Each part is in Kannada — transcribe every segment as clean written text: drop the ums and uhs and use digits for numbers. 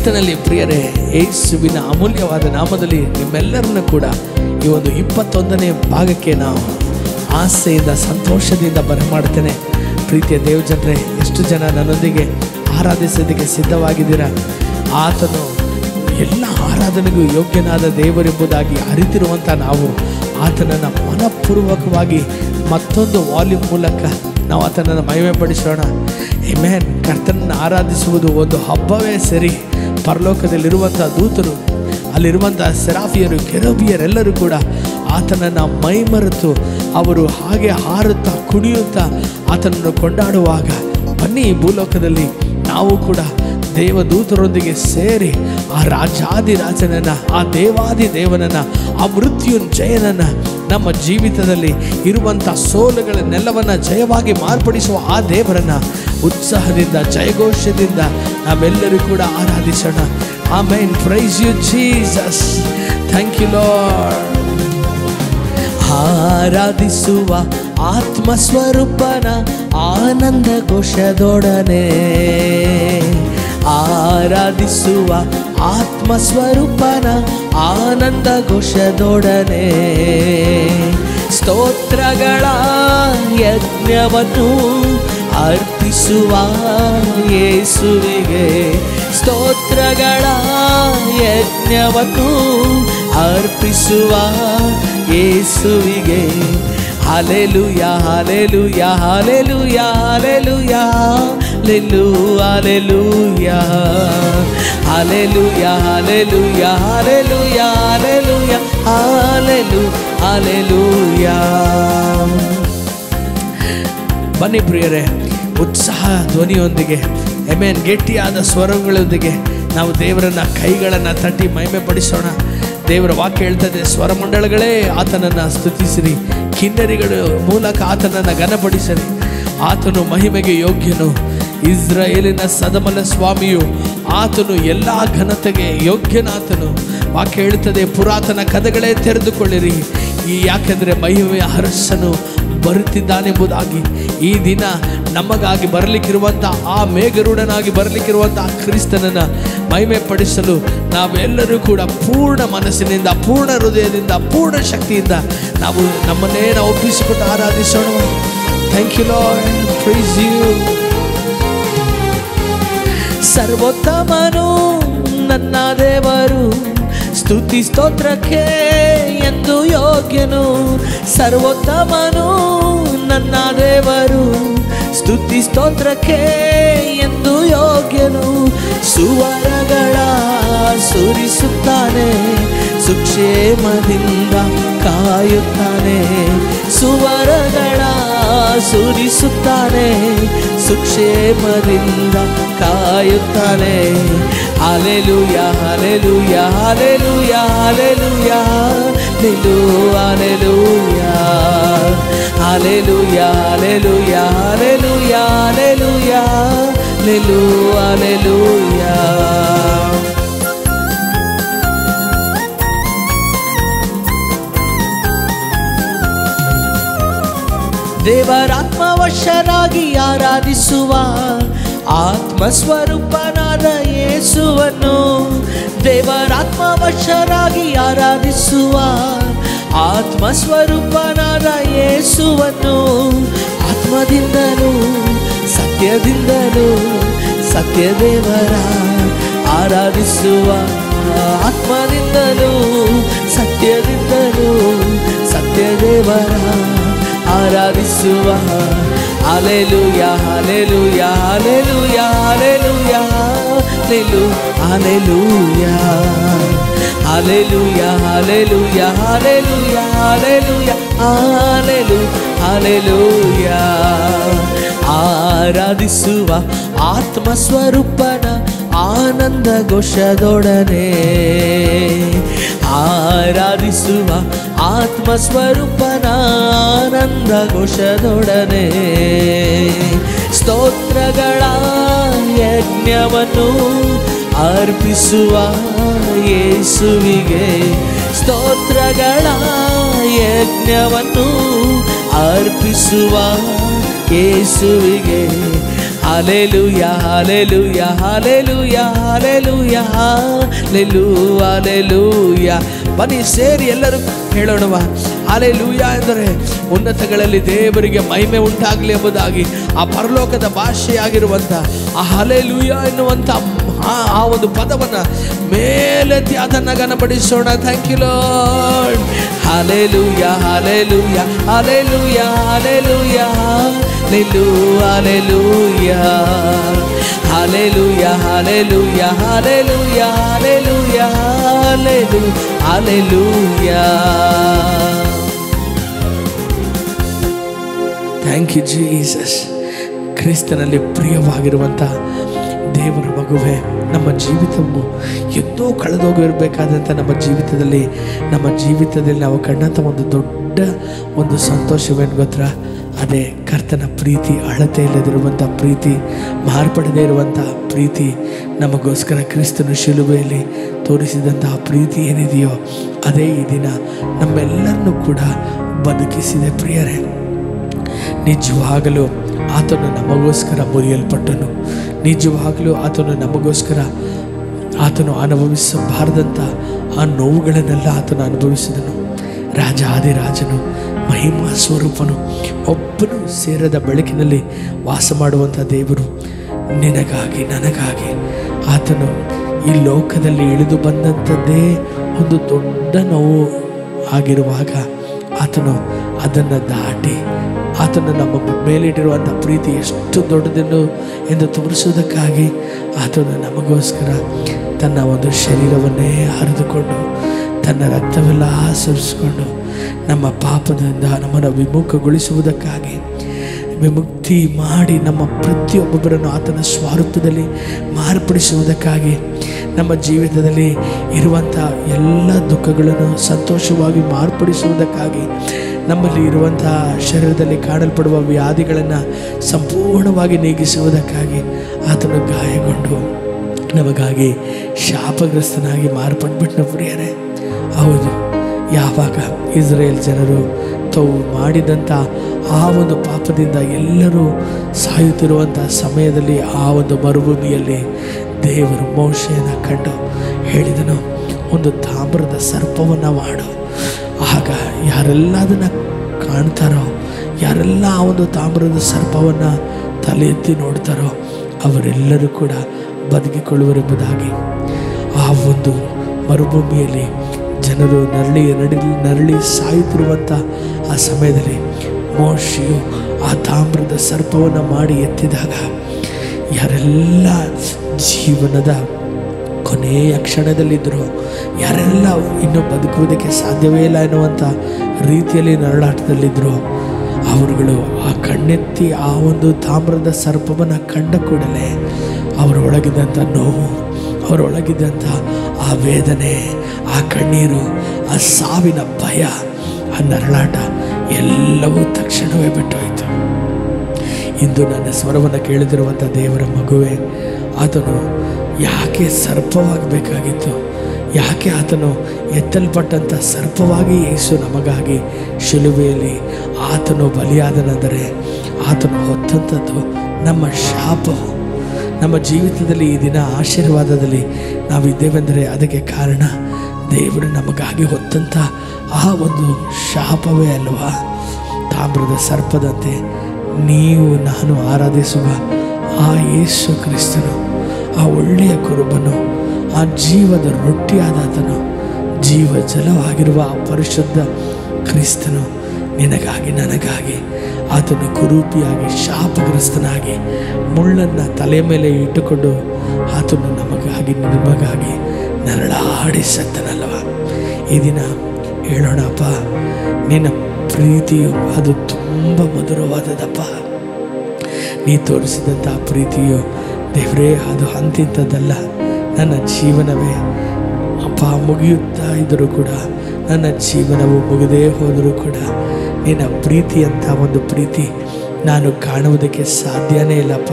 ಕ್ರಿಸ್ತನಲ್ಲಿ ಪ್ರಿಯರೇ, ಯೇಸುವಿನ ಅಮೂಲ್ಯವಾದ ನಾಮದಲ್ಲಿ ನಿಮ್ಮೆಲ್ಲರನ್ನು ಕೂಡ ಈ ಒಂದು 21ನೇ ಭಾಗಕ್ಕೆ ನಾವು ಆಸೆಯಿಂದ ಸಂತೋಷದಿಂದ ಬರಮಾಡ್ತೇನೆ. ಪ್ರೀತಿಯ ದೇವಜನರೇ, ಎಷ್ಟು ಜನ ನನ್ನೊಂದಿಗೆ ಆರಾಧಿಸೋದಕ್ಕೆ ಸಿದ್ಧವಾಗಿದ್ದೀರಾ? ಆತನು ಎಲ್ಲ ಆರಾಧನೆಗೂ ಯೋಗ್ಯನಾದ ದೇವರೆಂಬುದಾಗಿ ಅರಿತಿರುವಂಥ ನಾವು ಆತನನ್ನು ಮನಪೂರ್ವಕವಾಗಿ ಮತ್ತೊಂದು ವಾಲ್ಯೂಮ್ ಮೂಲಕ ನಾವು ಆತನನ್ನು ಮಹಿಮೆಪಡಿಸೋಣ. ಆಮೆನ್. ಕರ್ತನನ್ನು ಆರಾಧಿಸುವುದು ಒಂದು ಹಬ್ಬವೇ ಸರಿ. ಪರಲೋಕದಲ್ಲಿರುವಂಥ ದೂತರು, ಅಲ್ಲಿರುವಂಥ ಸೆರಾಫಿಯರು, ಕೆರೂಬಿಯರೆಲ್ಲರೂ ಕೂಡ ಆತನನ್ನು ಮೈಮರೆತು ಅವರು ಹಾಗೆ ಹಾರುತ್ತಾ ಕುಣಿಯುತ್ತಾ ಆತನನ್ನು ಕೊಂಡಾಡುವಾಗ, ಬನ್ನಿ ಈ ಭೂಲೋಕದಲ್ಲಿ ನಾವು ಕೂಡ ದೇವದೂತರೊಂದಿಗೆ ಸೇರಿ ಆ ರಾಜಾದಿರಾಜನನ್ನು, ಆ ದೇವಾದಿ ದೇವನನ್ನು, ಆ ಮೃತ್ಯುಂಜಯನನ್ನು, ನಮ್ಮ ಜೀವಿತದಲ್ಲಿ ಇರುವಂಥ ಸೋಲುಗಳನ್ನೆಲ್ಲವನ್ನು ಜಯವಾಗಿ ಮಾರ್ಪಡಿಸುವ ಆ ದೇವರನ್ನು ಉತ್ಸಾಹದಿಂದ ಜಯಘೋಷದಿಂದ ನಾವೆಲ್ಲರೂ ಕೂಡ ಆರಾಧಿಸೋಣ. ಆಮೆನ್. Praise you Jesus. Thank you Lord. ಆರಾಧಿಸುವ ಆತ್ಮಸ್ವರೂಪನ ಆನಂದ ಘೋಷದೊಡನೆ, ಆರಾಧಿಸುವ ಆತ್ಮಸ್ವರೂಪನ ಆನಂದ ಘೋಷದೊಡನೆ, ಸ್ತೋತ್ರಗಳ ಯಜ್ಞವನ್ನು ಅರ್ಪಿಸುವ ಯೇಸುವಿಗೆ, ಸ್ತೋತ್ರಗಳ ಯಜ್ಞವನ್ನು ಅರ್ಪಿಸುವ ಯೇಸುವಿಗೆ. ಹಲ್ಲೆಲೂಯಾ ಹಲ್ಲೆಲೂಯಾ ಹಲ್ಲೆಲೂಯಾ ಹಲ್ಲೆಲೂಯಾ ಹಲ್ಲೆಲೂಯಾ ಹಲ್ಲೆಲೂಯಾ ಹಲ್ಲೆಲೂಯಾ ಹಲ್ಲೆಲೂಯಾ ಹಲ್ಲೆಲೂಯಾ ಹಲ್ಲೆಲೂಯಾ. ಬನ್ನಿ ಪ್ರಿಯರೇ, ಉತ್ಸಾಹ ಧ್ವನಿಯೊಂದಿಗೆ, ಆಮೆನ್, ಗಟ್ಟಿಯಾದ ಸ್ವರಗಳೊಂದಿಗೆ ನಾವು ದೇವರನ್ನ ಕೈಗಳನ್ನು ತಟ್ಟಿ ಮಹಿಮೆ ಪಡಿಸೋಣ. ದೇವರ ವಾಕ್ಯ ಹೇಳ್ತದೆ, ಸ್ವರಮಂಡಳಗಳೇ ಆತನನ್ನು ಸ್ತುತಿಸಿರಿ, ಕಿನ್ನರಿಗಳ ಮೂಲಕ ಆತನನ್ನು ಘನಪಡಿಸಿರಿ. ಆತನು ಮಹಿಮೆಗೆ ಯೋಗ್ಯನು, ಇಸ್ರಾಯೇಲಿನ ಸದಮಲ ಸ್ವಾಮಿಯು, ಆತನು ಎಲ್ಲ ಘನತೆಗೆ ಯೋಗ್ಯನಾತನು. ವಾಕ್ಯ ಹೇಳ್ತದೆ, ಪುರಾತನ ಕದಗಳೇ ತೆರೆದುಕೊಳ್ಳಿರಿ, ಯಾಕೆಂದರೆ ಮಹಿಮೆಯ ಅರಸನು ಬರುತ್ತಿದ್ದಾನೆಂಬುದಾಗಿ. ಈ ದಿನ ನಮಗಾಗಿ ಬರಲಿಕ್ಕಿರುವಂಥ ಆ ಮೇಘರೂಢನಾಗಿ ಬರಲಿಕ್ಕಿರುವಂಥ ಕ್ರಿಸ್ತನನ್ನು ಮಹಿಮೆ ಪಡಿಸಲು ನಾವೆಲ್ಲರೂ ಕೂಡ ಪೂರ್ಣ ಮನಸ್ಸಿನಿಂದ, ಪೂರ್ಣ ಹೃದಯದಿಂದ, ಪೂರ್ಣ ಶಕ್ತಿಯಿಂದ ನಾವು ನಮ್ಮನ್ನೇ ನಾವು ಒಪ್ಪಿಸಿಕೊಟ್ಟು ಆರಾಧಿಸೋಣ. Thank you Lord. Praise you. ಸರ್ವೋತ್ತಮನು ನನ್ನ ದೇವರು, ಸ್ತುತಿ ಸ್ತೋತ್ರಕ್ಕೆ ಎಂದು ಯೋಗ್ಯನು. ಸರ್ವೋತ್ತಮನು ನನ್ನ ದೇವರು, ಸ್ತುತಿ ಸ್ತೋತ್ರಕ್ಕೆ ಎಂದು ಯೋಗ್ಯನು. ಸುವರಗಳ ಸುರಿಸುತ್ತಾನೆ, ಸುಕ್ಷೇಮದಿಂದ ಕಾಯುತ್ತಾನೆ. ಸುವರಗಳ ಸುರಿಸುತ್ತಾನೆ, ಸುಕ್ಷೇಮದಿಂದ ಕಾಯುತ್ತಾನೆ. ಹಲ್ಲೆಲೂಯಾ ಹಲ್ಲೆಲೂಯಾ ಹಲ್ಲೆಲೂಯಾ ಹಲ್ಲೆಲೂಯಾ ಹಲ್ಲೆಲೂಯಾ ಹಲ್ಲೆಲೂಯಾ ಹಲ್ಲೆಲೂಯಾ ಹಲ್ಲೆಲೂಯಾ ಹಲ್ಲೆಲೂಯಾ ಹಲ್ಲೆಲೂಯಾ. ದೇವರಾತ್ಮವಶರಾಗಿ ಆರಾಧಿಸುವ ಆತ್ಮಸ್ವರೂಪನಾದ ಯೇಸುವನ್ನು, ದೇವರಾತ್ಮವಶರಾಗಿ ಆರಾಧಿಸುವ ಆತ್ಮಸ್ವರೂಪನಾದ ಯೇಸುವನ್ನು, ಆತ್ಮದಿಂದಲೂ ಸತ್ಯದಿಂದಲೂ ಸತ್ಯದೇವರ ಆರಾಧಿಸುವ, ಆತ್ಮದಿಂದಲೂ ಸತ್ಯದಿಂದಲೂ ಸತ್ಯದೇವರ ಆರಾಧಿಸುವ. ಹಲ್ಲೆಲೂಯಾ ಹಲ್ಲೆಲೂಯಾ ಹಲ್ಲೆಲೂಯಾ ಹಲ್ಲೆಲೂಯಾ ಹಲ್ಲೆಲೂಯಾ ಹಲ್ಲೆಲೂಯಾ ಹಲ್ಲೆಲೂಯಾ ಹಲ್ಲೆಲೂಯಾ ಹಲ್ಲೆಲೂಯಾ ಹಲ್ಲೆಲೂಯಾ. ಆರಾಧಿಸುವ ಆತ್ಮಸ್ವರೂಪನ ಆನಂದ ಘೋಷದೊಡನೆ, ಆರಾಧಿಸುವ ಆತ್ಮಸ್ವರೂಪನ ಆನಂದ ಘೋಷದೊಡನೆ, ಸ್ತೋತ್ರಗಳ ಯಜ್ಞವನ್ನು ಅರ್ಪಿಸುವ ಯೇಸುವಿಗೆ, ಸ್ತೋತ್ರಗಳ ಯಜ್ಞವನ್ನು ಅರ್ಪಿಸುವ ಯೇಸುವಿಗೆ. ಹಾಲೆಲೂಯಾ ಹಾಲೆಲೂಯಾ ಹಾಲೆಲೂಯಾ ಹಾಲೆಲೂಯಾ ಹಾಲೆಲೂಯಾ ಹಾಲೆಲೂಯಾ. ಬನ್ನಿ ಸೇರಿ ಎಲ್ಲರೂ ಹೇಳೋಣವಾ. ಹಾಲೆಲೂಯಾ ಎಂದರೆ ಉನ್ನತಗಳಲ್ಲಿ ದೇವರಿಗೆ ಮಹಿಮೆ ಉಂಟಾಗಲಿ ಎಂಬುದಾಗಿ ಆ ಪರಲೋಕದ ಭಾಷೆಯಾಗಿರುವಂಥ ಆ ಹಾಲೆಲೂಯಾ ಎನ್ನುವಂಥ ಆ ಒಂದು ಪದವನ್ನು ಮೇಲೆತ್ತಿ ಅದನ್ನು ಘನಪಡಿಸೋಣ. Thank you Lord. ಹಾಲೆಲೂಯಾ ಹಾಲೆಲೂಯಾ ಹಾಲೆಲೂಯಾ ಹಾಲೆಲೂಯಾ ಹಾಲೆಲೂಯಾ ಹಾಲೆಲೂಯಾ ಹಾಲೆಲೂಯಾ ಹಾಲೆಲೂಯಾ ಹಾಲೆಲೂಯಾ ಹಾಲೆಲೂಯಾ. Thank you Jesus. ಕ್ರಿಸ್ತನಲ್ಲಿ ಪ್ರಿಯವಾಗಿರುವಂಥ ದೇವರ ಮಗುವೆ, ನಮ್ಮ ಜೀವಿತವು ಎಂದೋ ಕಳೆದೋಗಿರಬೇಕಾದಂಥ ನಮ್ಮ ಜೀವಿತದಲ್ಲಿ ನಾವು ಕಂಡಂಥ ಒಂದು ದೊಡ್ಡ ಒಂದು ಸಂತೋಷವೇನು ಗೊತ್ತಾ? ಅದೇ ಕರ್ತನ ಪ್ರೀತಿ, ಅಳತೆ ಇಲ್ಲದಿರುವಂಥ ಪ್ರೀತಿ, ಮಾರ್ಪಡದೇ ಇರುವಂಥ ಪ್ರೀತಿ. ನಮಗೋಸ್ಕರ ಕ್ರಿಸ್ತನು ಶಿಲುಬೆಯಲ್ಲಿ ತೋರಿಸಿದಂತಹ ಪ್ರೀತಿ ಏನಿದೆಯೋ ಅದೇ ಈ ದಿನ ನಮ್ಮೆಲ್ಲರನ್ನೂ ಕೂಡ ಬದುಕಿಸಿದೆ. ಪ್ರಿಯರೇ, ನಿಜವಾಗಲೂ ಆತನು ನಮಗೋಸ್ಕರ ಮುರಿಯಲ್ಪಟ್ಟನು. ನಿಜವಾಗಲೂ ಆತನು ಅನುಭವಿಸಬಾರದಂಥ ಆ ನೋವುಗಳನ್ನೆಲ್ಲ ಆತನು ಅನುಭವಿಸಿದನು. ರಾಜಾದಿರಾಜನು, ಮಹಿಮಾ ಸ್ವರೂಪನು, ಒಬ್ಬನು ಸೇರದ ಬೆಳಕಿನಲ್ಲಿ ವಾಸ ಮಾಡುವಂಥ ದೇವರು ನಿನಗಾಗಿ ನನಗಾಗಿ ಆತನು ಈ ಲೋಕದಲ್ಲಿ ಇಳಿದು ಬಂದಂಥದ್ದೇ ಒಂದು ದೊಡ್ಡ ನೋವು ಆಗಿರುವಾಗ ಆತನು ಅದನ್ನು ದಾಟಿ ಆತನು ನಮ್ಮ ಮೇಲಿಟ್ಟಿರುವಂಥ ಪ್ರೀತಿ ಎಷ್ಟು ದೊಡ್ಡದೆಂದು ಎಂದು ತೋರಿಸುವುದಕ್ಕಾಗಿ ಆತನು ನಮಗೋಸ್ಕರ ತನ್ನ ಒಂದು ಶರೀರವನ್ನೇ ಹರಿದುಕೊಂಡು ತನ್ನ ರಕ್ತವೆಲ್ಲ ಸುರಿಸಿಕೊಂಡು ನಮ್ಮ ಪಾಪದಿಂದ ನಮ್ಮನ್ನು ವಿಮುಖಗೊಳಿಸುವುದಕ್ಕಾಗಿ ವಿಮುಕ್ತಿ ಮಾಡಿ ನಮ್ಮ ಪ್ರತಿಯೊಬ್ಬೊಬ್ಬರನ್ನು ಆತನ ಸ್ವರೂಪದಲ್ಲಿ ಮಾರ್ಪಡಿಸುವುದಕ್ಕಾಗಿ ನಮ್ಮ ಜೀವಿತದಲ್ಲಿ ಇರುವಂಥ ಎಲ್ಲ ದುಃಖಗಳನ್ನು ಸಂತೋಷವಾಗಿ ಮಾರ್ಪಡಿಸುವುದಕ್ಕಾಗಿ ನಮ್ಮಲ್ಲಿ ಇರುವಂಥ ಶರೀರದಲ್ಲಿ ಕಾಣಲ್ಪಡುವ ವ್ಯಾಧಿಗಳನ್ನು ಸಂಪೂರ್ಣವಾಗಿ ನೀಗಿಸುವುದಕ್ಕಾಗಿ ಆತನು ಗಾಯಗೊಂಡು ನಮಗಾಗಿ ಶಾಪಗ್ರಸ್ತನಾಗಿ ಮಾರ್ಪಟ್ಬಿಟ್ನ. ಪ್ರಿಯರೇ, ಹೌದು, ಯಾವಾಗ ಇಸ್ರೇಲ್ ಜನರು ತಾವು ಮಾಡಿದಂಥ ಆ ಒಂದು ಪಾಪದಿಂದ ಎಲ್ಲರೂ ಸಾಯುತ್ತಿರುವಂಥ ಸಮಯದಲ್ಲಿ ಆ ಒಂದು ಮರುಭೂಮಿಯಲ್ಲಿ ದೇವರು ಮೋಶೆಯನ್ನು ಕಂಡು ಹೇಳಿದನು, ಒಂದು ತಾಮ್ರದ ಸರ್ಪವನ್ನು ಮಾಡು. ಆಗ ಯಾರೆಲ್ಲ ಅದನ್ನು ಕಾಣ್ತಾರೋ, ಯಾರೆಲ್ಲ ಆ ಒಂದು ತಾಮ್ರದ ಸರ್ಪವನ್ನು ತಲೆ ಎತ್ತಿ ನೋಡ್ತಾರೋ ಅವರೆಲ್ಲರೂ ಕೂಡ ಬದುಕಿಕೊಳ್ಳುವರೆಂಬುದಾಗಿ ಆ ಒಂದು ಮರುಭೂಮಿಯಲ್ಲಿ ಜನರು ನರಳಿ ಸಾಯುತ್ತಿರುವಂಥ ಆ ಸಮಯದಲ್ಲಿ ಮೋಶೆಯು ಆ ತಾಮ್ರದ ಸರ್ಪವನ್ನು ಮಾಡಿ ಎತ್ತಿದಾಗ ಯಾರೆಲ್ಲ ಜೀವನದ ಕೊನೆಯ ಕ್ಷಣದಲ್ಲಿದ್ದರು, ಯಾರೆಲ್ಲ ಇನ್ನೂ ಬದುಕುವುದಕ್ಕೆ ಸಾಧ್ಯವೇ ಇಲ್ಲ ಎನ್ನುವಂಥ ರೀತಿಯಲ್ಲಿ ನರಳಾಟದಲ್ಲಿದ್ದರು, ಅವರುಗಳು ಆ ಕಣ್ಣೆತ್ತಿ ಆ ಒಂದು ತಾಮ್ರದ ಸರ್ಪವನ್ನು ಕಂಡ ಕೂಡಲೇ ಅವರೊಳಗಿದ್ದಂಥ ನೋವು, ಅವರೊಳಗಿದ್ದಂಥ ಆ ವೇದನೆ, ಆ ಕಣ್ಣೀರು, ಆ ಸಾವಿನ ಭಯ, ಆ ನರಳಾಟ ಎಲ್ಲವೂ ತಕ್ಷಣವೇ ಬಿಟ್ಟೋಯಿತು. ಇಂದು ನನ್ನ ಸ್ವರವನ್ನು ಕೇಳಿದಿರುವಂಥ ದೇವರ ಮಗುವೆ, ಆತನು ಯಾಕೆ ಸರ್ಪವಾಗಬೇಕಾಗಿತ್ತು? ಯಾಕೆ ಆತನು ಎತ್ತಲ್ಪಟ್ಟಂಥ ಸರ್ಪವಾಗಿ ಯೇಸು ನಮಗಾಗಿ ಶಿಲುಬೆಯಲ್ಲಿ ಆತನು ಬಲಿಯಾದನೆಂದರೆ ಆತನು ಹೊತ್ತಂಥದ್ದು ನಮ್ಮ ಶಾಪವು. ನಮ್ಮ ಜೀವಿತದಲ್ಲಿ ಈ ದಿನ ಆಶೀರ್ವಾದದಲ್ಲಿ ನಾವಿದ್ದೇವೆಂದರೆ ಅದಕ್ಕೆ ಕಾರಣ ದೇವರು ನಮಗಾಗಿ ಹೊತ್ತಂಥ ಆ ಒಂದು ಶಾಪವೇ ಅಲ್ವಾ? ತಾಮ್ರದ ಸರ್ಪದಂತೆ ನೀವು ನಾನು ಆರಾಧಿಸುವ ಆ ಯೇಸು ಕ್ರಿಸ್ತನು, ಆ ಒಳ್ಳೆಯ ಕುರುಬನು, ಆ ಜೀವದ ರೊಟ್ಟಿಯಾದಾತನು, ಜೀವ ಜಲವಾಗಿರುವ ಆ ಪರಿಶುದ್ಧ ಕ್ರಿಸ್ತನು ನಿನಗಾಗಿ ನನಗಾಗಿ ಆತನು ಕುರೂಪಿಯಾಗಿ ಶಾಪಗ್ರಸ್ತನಾಗಿ ಮುಳ್ಳನ್ನು ತಲೆ ಮೇಲೆ ಇಟ್ಟುಕೊಂಡು ಆತನು ನಮಗಾಗಿ ನಿಮಗಾಗಿ ನರಳಾಡಿ ಸತ್ತನಲ್ವ. ಈ ದಿನ ಹೇಳೋಣಪ್ಪ, ನಿನ್ನ ಪ್ರೀತಿಯು ಅದು ತುಂಬ ಮಧುರವಾದದಪ್ಪ. ನೀ ತೋರಿಸಿದಂಥ ಪ್ರೀತಿಯು ದೇವರೇ ಅದು ಅಂತಿಂಥದ್ದಲ್ಲ. ನನ್ನ ಜೀವನವೇ ಅಪ್ಪ ಮುಗಿಯುತ್ತಾ ಇದ್ದರೂ ಕೂಡ, ನನ್ನ ಜೀವನವು ಮುಗಿದೇ ಹೋದರೂ ಕೂಡ ನಿನ್ನ ಪ್ರೀತಿ ಅಂತ ಒಂದು ಪ್ರೀತಿ ನಾನು ಕಾಣುವುದಕ್ಕೆ ಸಾಧ್ಯನೇ ಇಲ್ಲಪ್ಪ.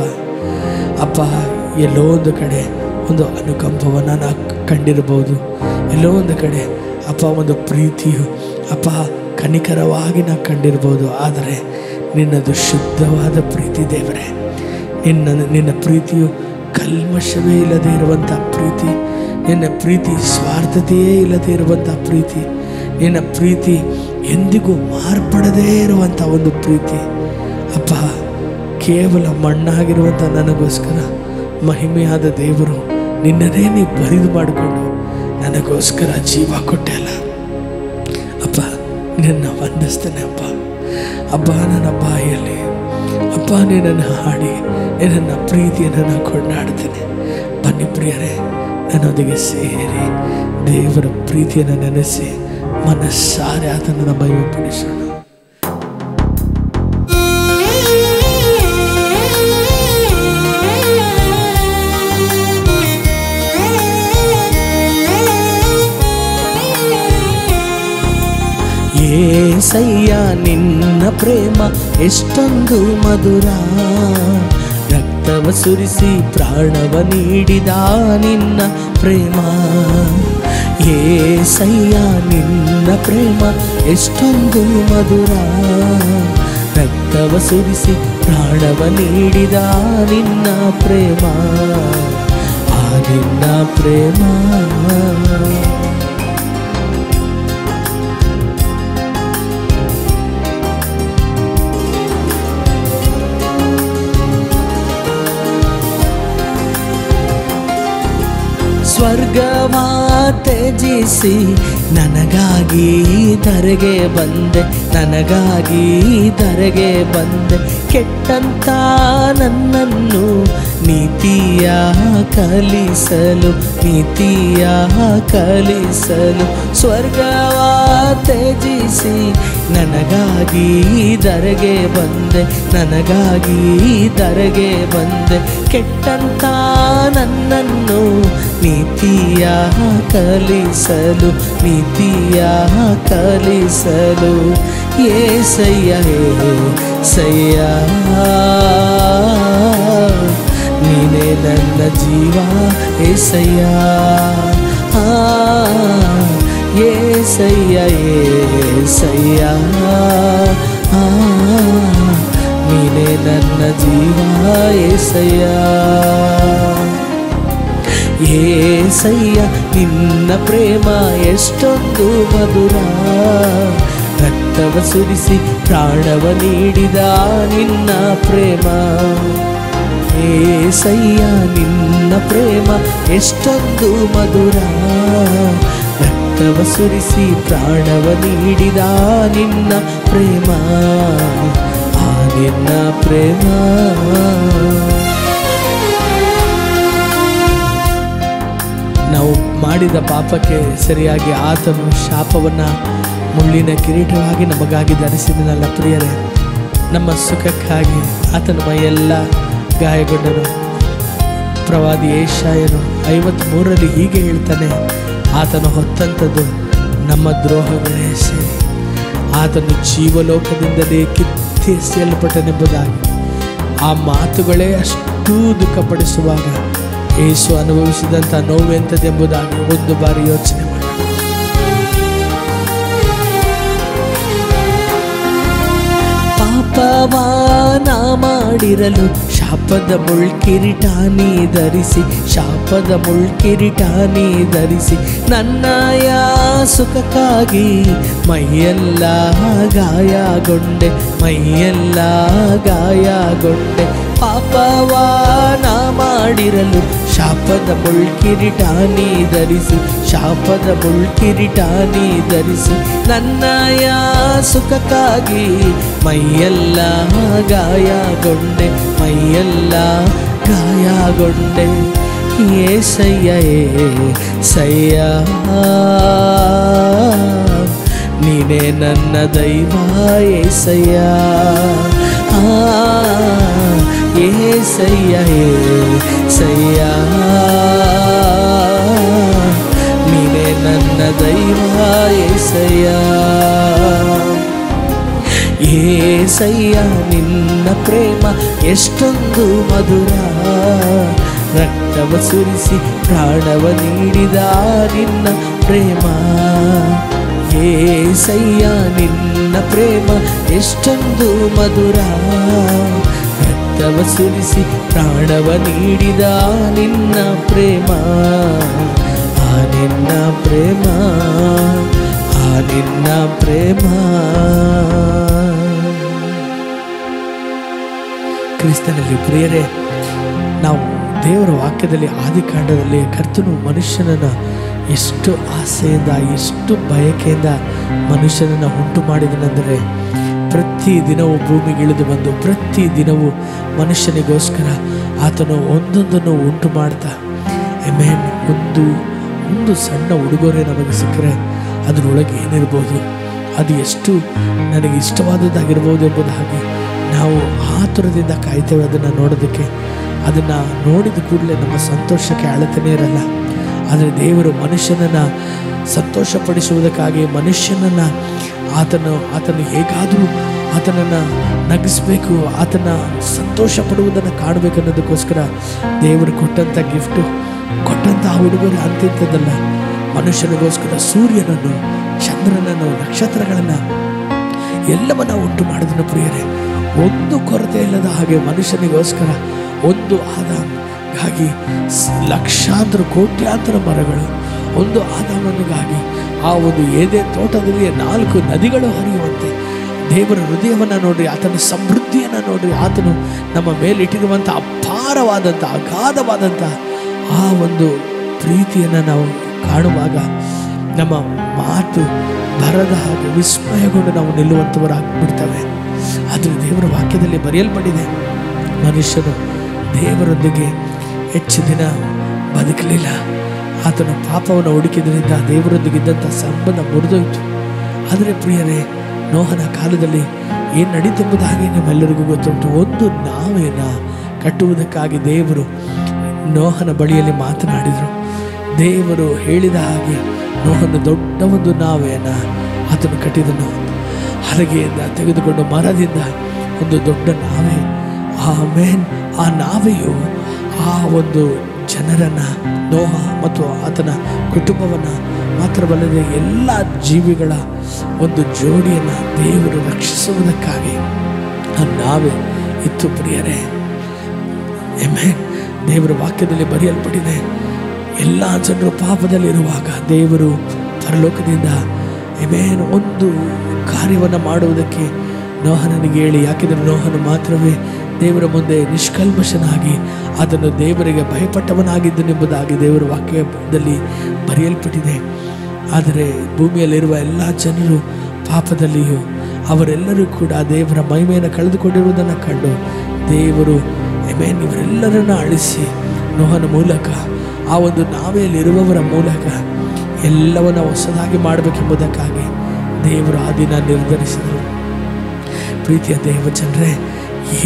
ಅಪ್ಪ, ಎಲ್ಲೋ ಒಂದು ಕಡೆ ಒಂದು ಅನುಕಂಪವನ್ನು ನಾನು ಕಂಡಿರ್ಬೋದು, ಎಲ್ಲೋ ಒಂದು ಕಡೆ ಅಪ್ಪ ಒಂದು ಪ್ರೀತಿಯು ಅಪ್ಪ ಕನಿಕರವಾಗಿ ನಾನು ಕಂಡಿರ್ಬೋದು. ಆದರೆ ನಿನ್ನದು ಶುದ್ಧವಾದ ಪ್ರೀತಿ ದೇವರೇ. ನಿನ್ನ ಪ್ರೀತಿಯು ಕಲ್ಮಶವೇ ಇಲ್ಲದೆ ಇರುವಂಥ ಪ್ರೀತಿ, ನಿನ್ನ ಪ್ರೀತಿ ಸ್ವಾರ್ಥತೆಯೇ ಇಲ್ಲದೆ ಇರುವಂಥ ಪ್ರೀತಿ, ನಿನ್ನ ಪ್ರೀತಿ ಎಂದಿಗೂ ಮಾರ್ಪಡದೇ ಇರುವಂಥ ಒಂದು ಪ್ರೀತಿ. ಅಪ್ಪ, ಕೇವಲ ಮಣ್ಣಾಗಿರುವಂಥ ನನಗೋಸ್ಕರ ಮಹಿಮೆಯಾದ ದೇವರು ನಿನ್ನನ್ನೇ ನೀ ಬರಿದು ಮಾಡಿಕೊಂಡು ನನಗೋಸ್ಕರ ಜೀವ ಕೊಟ್ಟೆ ಅಲ್ಲ ಅಪ್ಪ. ನಿನ್ನ ವಂದಿಸ್ತೇನೆ ಅಪ್ಪ. ಅಪ್ಪ, ನನ್ನ ಬಾಯಲ್ಲಿ ಅಪ್ಪ ನಿನ್ನನ್ನು ಹಾಡಿ ನಿನ್ನ ಪ್ರೀತಿಯನ್ನು ಕೊಂಡಾಡ್ತೇನೆ. ಬನ್ನಿ ಪ್ರಿಯರೇ, ನನ್ನೊಂದಿಗೆ ಸೇರಿ ದೇವರ ಪ್ರೀತಿಯನ್ನು ನೆನೆಸಿ ಮನಸ್ಸಾರೆ ಆತನನ್ನು ಮಹಿಮೆಪಡಿಸೋಣ. ಏಸಯ್ಯ ನಿನ್ನ ಪ್ರೇಮ ಎಷ್ಟೊಂದು ಮಧುರ, ರಕ್ತವ ಸುರಿಸಿ ಪ್ರಾಣವ ನೀಡಿದ ನಿನ್ನ ಪ್ರೇಮ. ಏಸಯ್ಯ ನಿನ್ನ ಪ್ರೇಮ ಎಷ್ಟೊಂದು ಮಧುರ, ರಕ್ತವ ಸುರಿಸಿ ಪ್ರಾಣವ ನೀಡಿದ ನಿನ್ನ ಪ್ರೇಮ. ಆ ನಿನ್ನ ಪ್ರೇಮ ಸ್ವರ್ಗವ ತ್ಯಜಿಸಿ ನನಗಾಗಿ ಧರೆಗೆ ಬಂದೆ, ನನಗಾಗಿ ಧರೆಗೆ ಬಂದೆ. ಕೆಟ್ಟಂತ ನನ್ನನ್ನು ನೀತಿಯ ಕಲಿಸಲು, ನೀತಿಯ ಕಲಿಸಲು. ಸ್ವರ್ಗವ ತ್ಯಜಿಸಿ ನನಗಾಗಿ ಧರೆಗೆ ಬಂದೆ, ನನಗಾಗಿ ಧರೆಗೆ ಬಂದೆ. ಕೆಟ್ಟಂತ ನನ್ನನ್ನು ನೀತಿಯ ಕಲಿಸಲು, ನೀತಿಯ ಕಲಿಸಲು. ಏಸಯ್ಯ ಏಸಯ್ಯ ನೀನೇ ನನ್ನ ಜೀವ ಏಸಯ್ಯ. ಏಸಯ್ಯ ಏಸಯ್ಯ ನೀನೇ ನನ್ನ ಜೀವ ಏಸಯ್ಯ. ಏಸಯ್ಯ ನಿನ್ನ ಪ್ರೇಮ ಎಷ್ಟೊಂದು ಮಧುರ, ರಕ್ತವ ಸುರಿಸಿ ಪ್ರಾಣವ ನೀಡಿದ ನಿನ್ನ ಪ್ರೇಮ. ಏಸಯ್ಯ ನಿನ್ನ ಪ್ರೇಮ ಎಷ್ಟೊಂದು ಮಧುರ, ರಕ್ತವ ಸುರಿಸಿ ಪ್ರಾಣವ ನೀಡಿದ ನಿನ್ನ ಪ್ರೇಮ. ಆ ನಿನ್ನ ಪ್ರೇಮ ನಾವು ಮಾಡಿದ ಪಾಪಕ್ಕೆ ಸರಿಯಾಗಿ ಆತನು ಶಾಪವನ್ನು ಮುಳ್ಳಿನ ಕಿರೀಟವಾಗಿ ನಮಗಾಗಿ ಧರಿಸಿದನಲ್ಲ ಪ್ರಿಯರೇ. ನಮ್ಮ ಸುಖಕ್ಕಾಗಿ ಆತನ ಮೈಯೆಲ್ಲ ಗಾಯಗೊಂಡನು. ಪ್ರವಾದಿ ಯೆಶಾಯನು 53ರಲ್ಲಿ ಹೀಗೆ ಹೇಳ್ತಾನೆ, ಆತನು ಹೊತ್ತಂಥದ್ದು ನಮ್ಮ ದ್ರೋಹಗಳೇ ಸೇರಿ ಆತನು ಜೀವಲೋಕದಿಂದಲೇ ಕಿತ್ತೆಸೆಯಲ್ಪಟ್ಟನೆಂಬುದಾಗಿ. ಆ ಮಾತುಗಳೇ ಅಷ್ಟು ದುಃಖಪಡಿಸುವಾಗ ಯೇಸು ಅನುಭವಿಸಿದಂಥ ನೋವು ಎಂಥದ್ದೆಂಬುದಾಗಿ ಒಂದು ಬಾರಿ ಯೋಚನೆ ಮಾಡಿ. ಪಾಪವಾನ ಮಾಡಿರಲು ಶಾಪದ ಮುಳ್ಕಿರೀಟಾನಿ ಧರಿಸಿ, ಶಾಪದ ಮುಳ್ಕಿರೀಟಾನಿ ಧರಿಸಿ. ನನ್ನಯ ಸುಖಕ್ಕಾಗಿ ಮೈಯೆಲ್ಲ ಗಾಯಗೊಂಡೆ, ಮೈಯೆಲ್ಲ ಗಾಯಗೊಂಡೆ. ಪಾಪವಾನ ಮಾಡಿರಲು ಶಾಪದ ಮುಳ್ಕಿರೀಟಾನಿ ಧರಿಸಿ, ಶಾಪದ ಮುಳ್ಕಿರೀಟಾನಿ ಧರಿಸಿ. ನನ್ನಯ ಸುಖಕ್ಕಾಗಿ ಮೈಯೆಲ್ಲ ಗಾಯಗೊಂಡೆ, ಮೈಯೆಲ್ಲ ಗಾಯಗೊಂಡೆ. ಏಸಯ್ಯ ಏಸಯ್ಯ ನೀನೇ ನನ್ನ ದೈವ ಏಸಯ್ಯ. ಏಸಯ್ಯ ಏಸಯ್ಯ ನೀನೇ ನನ್ನ ದೈವ ಏಸಯ್ಯ. ಏಸಯ್ಯ ನಿನ್ನ ಪ್ರೇಮ ಎಷ್ಟೊಂದು ಮಧುರ, ರಕ್ತವ ಸುರಿಸಿ ಪ್ರಾಣವ ನೀಡಿದ ನಿನ್ನ ಪ್ರೇಮ. ಏಸಯ್ಯ ನಿನ್ನ ಪ್ರೇಮ ಎಷ್ಟೊಂದು ಮಧುರ, ರಕ್ತವ ಸುರಿಸಿ ಪ್ರಾಣವ ನೀಡಿದ ನಿನ್ನ ಪ್ರೇಮ, ನಿನ್ನ ಪ್ರೇಮ, ನಿನ್ನ ಪ್ರೇಮ. ಕ್ರಿಸ್ತನಲ್ಲಿ ಪ್ರಿಯರೇ, ನಾವು ದೇವರ ವಾಕ್ಯದಲ್ಲಿ ಆದಿಕಾಂಡದಲ್ಲಿ ಕರ್ತನು ಮನುಷ್ಯನನ್ನು ಎಷ್ಟು ಆಸೆಯಿಂದ ಎಷ್ಟು ಬಯಕೆಯಿಂದ ಮನುಷ್ಯನನ್ನು ಉಂಟು ಮಾಡಿದನೆಂದರೆ, ಪ್ರತಿ ದಿನವೂ ಭೂಮಿಗೆ ಇಳಿದು ಬಂದು ಪ್ರತಿ ದಿನವೂ ಮನುಷ್ಯನಿಗೋಸ್ಕರ ಆತನು ಒಂದೊಂದನ್ನು ಉಂಟು ಮಾಡ್ತಾ, ಆಮೆನ್. ಒಂದು ಸಣ್ಣ ಉಡುಗೊರೆ ನಮಗೆ ಸಿಕ್ಕರೆ ಅದರೊಳಗೆ ಏನಿರ್ಬೋದು, ಅದು ಎಷ್ಟು ನನಗೆ ಇಷ್ಟವಾದದ್ದಾಗಿರ್ಬೋದು ಎಂಬುದಾಗಿ ನಾವು ಆತುರದಿಂದ ಕಾಯ್ತೇವೆ ಅದನ್ನು ನೋಡೋದಕ್ಕೆ. ಅದನ್ನು ನೋಡಿದ ಕೂಡಲೇ ನಮ್ಮ ಸಂತೋಷಕ್ಕೆ ಅಳತೆನೇ ಇರಲ್ಲ. ಆದರೆ ದೇವರು ಮನುಷ್ಯನನ್ನು ಸಂತೋಷಪಡಿಸುವುದಕ್ಕಾಗಿ ಮನುಷ್ಯನನ್ನು ಆತನು ಹೇಗಾದರೂ ಆತನನ್ನು ನಗಿಸ್ಬೇಕು, ಆತನ ಸಂತೋಷ ಪಡುವುದನ್ನು ಕಾಣಬೇಕನ್ನೋದಕ್ಕೋಸ್ಕರ ದೇವರು ಕೊಟ್ಟಂಥ ಗಿಫ್ಟು, ಕೊಟ್ಟಂಥ ಉಡುಗೊರೆ ಅಂತಿಂಥದ್ದಲ್ಲ. ಮನುಷ್ಯನಿಗೋಸ್ಕರ ಸೂರ್ಯನನ್ನು, ಚಂದ್ರನನ್ನು, ನಕ್ಷತ್ರಗಳನ್ನು ಎಲ್ಲವನ್ನ ಉಂಟು ಮಾಡಿದನು ಪ್ರಿಯರೇ. ಒಂದು ಕೊರತೆ ಇಲ್ಲದ ಹಾಗೆ ಮನುಷ್ಯನಿಗೋಸ್ಕರ ಒಂದು ಆದಾಮಗಾಗಿ ಲಕ್ಷಾಂತರ ಕೋಟ್ಯಾಂತರ ಮರಗಳು, ಒಂದು ಆದಾಮನಿಗಾಗಿ ಆ ಒಂದು ಏದೇ ತೋಟದಲ್ಲಿ 4 ನದಿಗಳು ಹರಿಯುವಂತೆ ದೇವರ ಹೃದಯವನ್ನು ನೋಡ್ರಿ, ಆತನ ಸಮೃದ್ಧಿಯನ್ನು ನೋಡ್ರಿ, ಆತನು ನಮ್ಮ ಮೇಲಿಟ್ಟಿರುವಂಥ ಅಪಾರವಾದಂಥ ಅಗಾಧವಾದಂಥ ಆ ಒಂದು ಪ್ರೀತಿಯನ್ನು ನಾವು ಕಾಣುವಾಗ ನಮ್ಮ ಮಾತು ಬರದ ಹಾಗೆ ವಿಸ್ಮಯಗೊಂಡು ನಾವು ನಿಲ್ಲುವಂಥವರಾಗ್ಬಿಡ್ತವೆ. ಆದರೆ ದೇವರ ವಾಕ್ಯದಲ್ಲಿ ಬರೆಯಲ್ಪಟ್ಟಿದೆ, ಮನುಷ್ಯನು ದೇವರೊಂದಿಗೆ ಹೆಚ್ಚು ದಿನ ಬದುಕಲಿಲ್ಲ. ಆತನ ಪಾಪವನ್ನು ಹುಡುಕಿದ್ರಿಂದ ದೇವರೊಂದಿಗಿದ್ದಂಥ ಸಂಬಂಧ ಮುರಿದೋಯ್ತು. ಆದರೆ ಪ್ರಿಯರೇ, ನೋಹನ ಕಾಲದಲ್ಲಿ ಏನು ನಡೀತೆಂಬುದಾಗಿ ನಮ್ಮೆಲ್ಲರಿಗೂ ಗೊತ್ತುಂಟು. ಒಂದು ನಾವೇನ ಕಟ್ಟುವುದಕ್ಕಾಗಿ ದೇವರು ನೋಹನ ಬಳಿಯಲ್ಲಿ ಮಾತನಾಡಿದರು. ದೇವರು ಹೇಳಿದ ಹಾಗೆ ನೋಹನ ದೊಡ್ಡ ಒಂದು ನಾವೇನ ಆತನು ಕಟ್ಟಿದನು. ಹಲಗೆಯಿಂದ ತೆಗೆದುಕೊಂಡು ಮರದಿಂದ ಒಂದು ದೊಡ್ಡ ನಾವೆ, ಆಮೇನ್. ಆ ನಾವೆಯು ಆ ಒಂದು ಜನರನ್ನು, ನೋಹ ಮತ್ತು ಆತನ ಕುಟುಂಬವನ್ನು ಮಾತ್ರವಲ್ಲದೆ ಎಲ್ಲ ಜೀವಿಗಳ ಒಂದು ಜೋಡಿಯನ್ನು ದೇವರು ರಕ್ಷಿಸುವುದಕ್ಕಾಗಿ ಆ ನಾವೆ ಇತ್ತು ಪ್ರಿಯರೇ. ಆಮೆನ್. ದೇವರ ವಾಕ್ಯದಲ್ಲಿ ಬರೆಯಲ್ಪಟ್ಟಿದೆ, ಎಲ್ಲ ಜನರು ಪಾಪದಲ್ಲಿರುವಾಗ ದೇವರು ಪರಲೋಕದಿಂದ ಆಮೆನ್ ಒಂದು ಕಾರ್ಯವನ್ನು ಮಾಡುವುದಕ್ಕೆ ನೋಹನಿಗೆ ಹೇಳಿ, ಯಾಕೆಂದರೆ ನೋಹನು ಮಾತ್ರವೇ ದೇವರ ಮುಂದೆ ನಿಷ್ಕಲ್ಮಶನಾಗಿ ಅದನ್ನು ದೇವರಿಗೆ ಭಯಪಟ್ಟವನಾಗಿದ್ದನೆಂಬುದಾಗಿ ದೇವರ ವಾಕ್ಯದಲ್ಲಿ ಬರೆಯಲ್ಪಟ್ಟಿದೆ. ಆದರೆ ಭೂಮಿಯಲ್ಲಿರುವ ಎಲ್ಲ ಜನರು ಪಾಪದಲ್ಲಿಯೂ ಅವರೆಲ್ಲರೂ ಕೂಡ ದೇವರ ಮಹಿಮೆಯನ್ನು ಕಳೆದುಕೊಂಡಿರುವುದನ್ನು ಕಂಡು ದೇವರು ಆಮೆನ್ ಇವರೆಲ್ಲರನ್ನು ಅಳಿಸಿ ನೋಹನ ಮೂಲಕ ಆ ಒಂದು ನಾವೆಯಲ್ಲಿರುವವರ ಮೂಲಕ ಎಲ್ಲವನ್ನು ಹೊಸದಾಗಿ ಮಾಡಬೇಕೆಂಬುದಕ್ಕಾಗಿ ದೇವರು ಆ ದಿನ ನಿರ್ಧರಿಸಿದರು. ಪ್ರೀತಿಯ ದೇವ ಜನರೇ,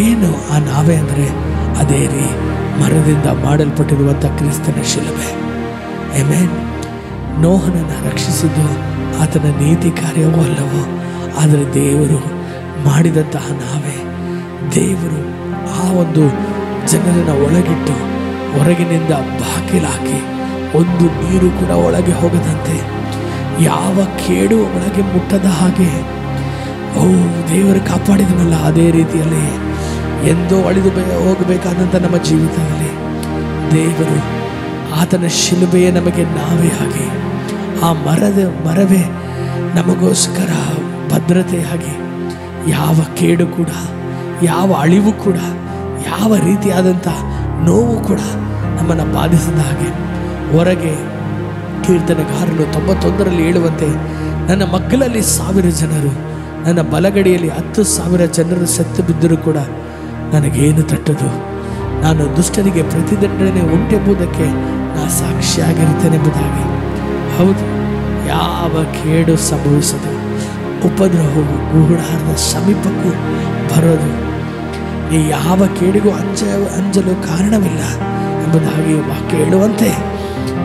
ಏನು ಆ ನಾವೆ ಅಂದರೆ ಅದೇ ಮರದಿಂದ ಮಾಡಲ್ಪಟ್ಟಿರುವಂಥ ಕ್ರಿಸ್ತನ ಶಿಲುಬೆ. ಆಮೆನ್. ನೋಹನನ್ನು ರಕ್ಷಿಸಿದ್ದು ಆತನ ನೀತಿ ಕಾರ್ಯವೋ ಅಲ್ಲವೋ, ಆದರೆ ದೇವರು ಮಾಡಿದಂತಹ ನಾವೆ, ದೇವರು ಆ ಒಂದು ಜನರನ್ನು ಒಳಗಿಟ್ಟು ಹೊರಗಿನಿಂದ ಬಾಗಿಲಾಕಿ ಒಂದು ನೀರು ಕೂಡ ಒಳಗೆ ಹೋಗದಂತೆ, ಯಾವ ಕೇಡು ಒಳಗೆ ಮುಟ್ಟದ ಹಾಗೆ ದೇವರು ಕಾಪಾಡಿದನಲ್ಲ, ಅದೇ ರೀತಿಯಲ್ಲಿ ಎಂದೋ ಅಳಿದು ಹೋಗಬೇಕಾದಂಥ ನಮ್ಮ ಜೀವಿತದಲ್ಲಿ ದೇವರು ಆತನ ಶಿಲುಬೆಯೇ ನಮಗೆ ನಾವೇ ಆಗಿ, ಆ ಮರವೇ ನಮಗೋಸ್ಕರ ಭದ್ರತೆಯಾಗಿ, ಯಾವ ಕೇಡು ಕೂಡ, ಯಾವ ಅಳಿವು ಕೂಡ, ಯಾವ ರೀತಿಯಾದಂಥ ನೋವು ಕೂಡ ನಮ್ಮನ್ನು ಬಾಧಿಸಿದ ಹಾಗೆ. ಹೊರಗೆ ಕೀರ್ತನೆಗಾರನು 91ರಲ್ಲಿ ಹೇಳುವಂತೆ, ನನ್ನ ಮಕ್ಕಳಲ್ಲಿ 1000 ಜನರು, ನನ್ನ ಬಲಗಡೆಯಲ್ಲಿ 10,000 ಜನರು ಸತ್ತು ಬಿದ್ದರೂ ಕೂಡ ನನಗೇನು ತಟ್ಟದು, ನಾನು ದುಷ್ಟರಿಗೆ ಪ್ರತಿದಂಡನೆ ಉಂಟೆಂಬುದಕ್ಕೆ ನಾನು ಸಾಕ್ಷಿಯಾಗಿರುತ್ತೇನೆಂಬುದಾಗಿ. ಹೌದು, ಯಾವ ಕೇಡು ಸಂಭವಿಸದು, ಉಪದ್ರವವು ಗೂಢಾರದ ಸಮೀಪಕ್ಕೂ ಬರೋದು, ಈ ಯಾವ ಕೇಡಿಗೂ ಅಂಜಲು ಕಾರಣವಿಲ್ಲ ಎಂಬುದಾಗಿ ವಾಕ್ಯ ಹೇಳುವಂತೆ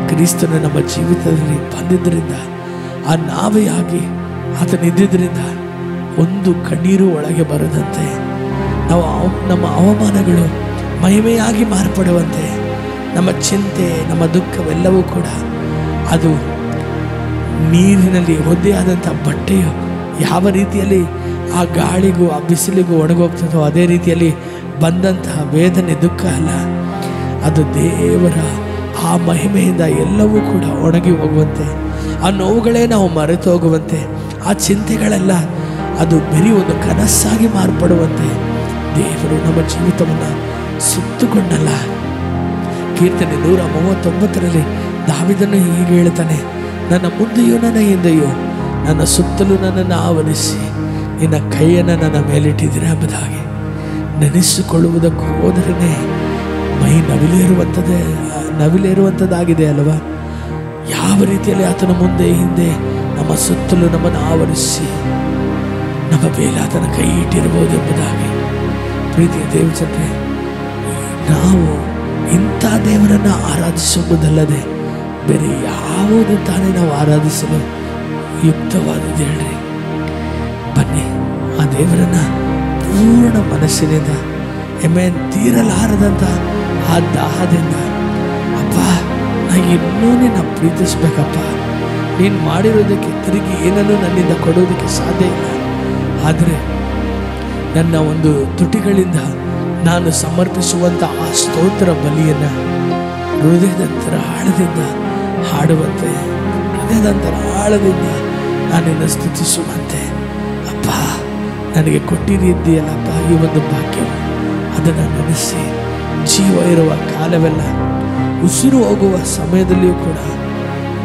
ಕ್ರಿಸ್ತನು ನಮ್ಮ ಜೀವಿತದಲ್ಲಿ ಬಂದಿದ್ದರಿಂದ, ಆ ನಾವೆಯಾಗಿ ಆತನಿದ್ದರಿಂದ ಒಂದು ಕಣ್ಣೀರು ಒಳಗೆ ಬರದಂತೆ, ನಮ್ಮ ಅವಮಾನಗಳು ಮಹಿಮೆಯಾಗಿ ಮಾರ್ಪಡುವಂತೆ, ನಮ್ಮ ಚಿಂತೆ, ನಮ್ಮ ದುಃಖವೆಲ್ಲವೂ ಕೂಡ ಅದು ನೀರಿನಲ್ಲಿ ಒದ್ದೆಯಾದಂಥ ಬಟ್ಟೆಯು ಯಾವ ರೀತಿಯಲ್ಲಿ ಆ ಗಾಳಿಗೂ ಆ ಬಿಸಿಲಿಗೂ ಒಣಗೋಗ್ತದೋ ಅದೇ ರೀತಿಯಲ್ಲಿ ಬಂದಂತಹ ವೇದನೆ ದುಃಖ ಅಲ್ಲ, ಅದು ದೇವರ ಆ ಮಹಿಮೆಯಿಂದ ಎಲ್ಲವೂ ಕೂಡ ಒಣಗಿ ಹೋಗುವಂತೆ, ಆ ನೋವುಗಳೇ ನಾವು ಮರೆತು ಹೋಗುವಂತೆ, ಆ ಚಿಂತೆಗಳೆಲ್ಲ ಅದು ಬರೀ ಒಂದು ಕನಸಾಗಿ ಮಾರ್ಪಡುವಂತೆ ದೇವರು ನಮ್ಮ ಜೀವಿತವನ್ನು ಸುತ್ತುಕೊಂಡಲ್ಲ. ಕೀರ್ತನೆ 139ರಲ್ಲಿ ದಾವೀದನು ಹೀಗೆ ಹೇಳ್ತಾನೆ, ನನ್ನ ಮುಂದೆಯೂ ನನ್ನ ಹಿಂದೆಯೂ ನನ್ನ ಸುತ್ತಲೂ ನನ್ನನ್ನು ಆವರಿಸಿ ನಿನ್ನ ಕೈಯನ್ನು ನನ್ನ ಮೇಲಿಟ್ಟಿದ್ದೀರ ಎಂಬುದಾಗಿ ನೆನೆಸಿಕೊಳ್ಳುವುದಕ್ಕೂ ಹೋದರೆ ಮೈ ನವಿಲೇರುವಂಥದ್ದಾಗಿದೆ ಅಲ್ವಾ. ಯಾವ ರೀತಿಯಲ್ಲಿ ಆತನ ಮುಂದೆ ಹಿಂದೆ ನಮ್ಮ ಸುತ್ತಲೂ ನಮ್ಮನ್ನು ಆವರಿಸಿ ನಮ್ಮ ಮೇಲೆ ಆತನ ಕೈ ಇಟ್ಟಿರಬಹುದು ಎಂಬುದಾಗಿ. ಪ್ರೀತಿಯ ದೇವಜನರೇ, ನಾವು ಇಂಥ ದೇವರನ್ನು ಆರಾಧಿಸುವುದಲ್ಲದೆ ಬೇರೆ ಯಾವುದು ತಾನೇ ನಾವು ಆರಾಧಿಸಲು ಯುಕ್ತವಾದದ್ದು ಹೇಳ್ರಿ. ಬನ್ನಿ ಆ ದೇವರನ್ನು ಪೂರ್ಣ ಮನಸ್ಸಿನಿಂದ ತೀರಲಾರದಂಥ ಆ ದಾಹದಿಂದ, ಅಪ್ಪ ನಾ ಇನ್ನೂ ನಿನ್ನ ಪ್ರೀತಿಸ್ಬೇಕಪ್ಪ, ನೀನು ಮಾಡಿರೋದಕ್ಕೆ ತಿರುಗಿ ಏನನ್ನು ನನ್ನಿಂದ ಕೊಡೋದಕ್ಕೆ ಸಾಧ್ಯ ಇಲ್ಲ, ಆದರೆ ನನ್ನ ಒಂದು ತುಟಿಗಳಿಂದ ನಾನು ಸಮರ್ಪಿಸುವಂಥ ಆ ಸ್ತೋತ್ರ ಬಲಿಯನ್ನು ಹೃದಯದಂತರ ಆಳದಿಂದ ಹಾಡುವಂತೆ, ಹೃದಯದಂತರ ಆಳದಿಂದ ನಾನಿನ್ನು ಸ್ತುತಿಸುವಂತೆ, ಅಪ್ಪ ನನಗೆ ಕೊಟ್ಟಿರಿದ್ದೀಯಲ್ಲಪ್ಪ ಈ ಒಂದು ಭಾಗ್ಯವು, ಅದನ್ನು ನೆನೆಸಿ ಜೀವ ಇರುವ ಕಾಲವೆಲ್ಲ, ಉಸಿರು ಹೋಗುವ ಸಮಯದಲ್ಲಿಯೂ ಕೂಡ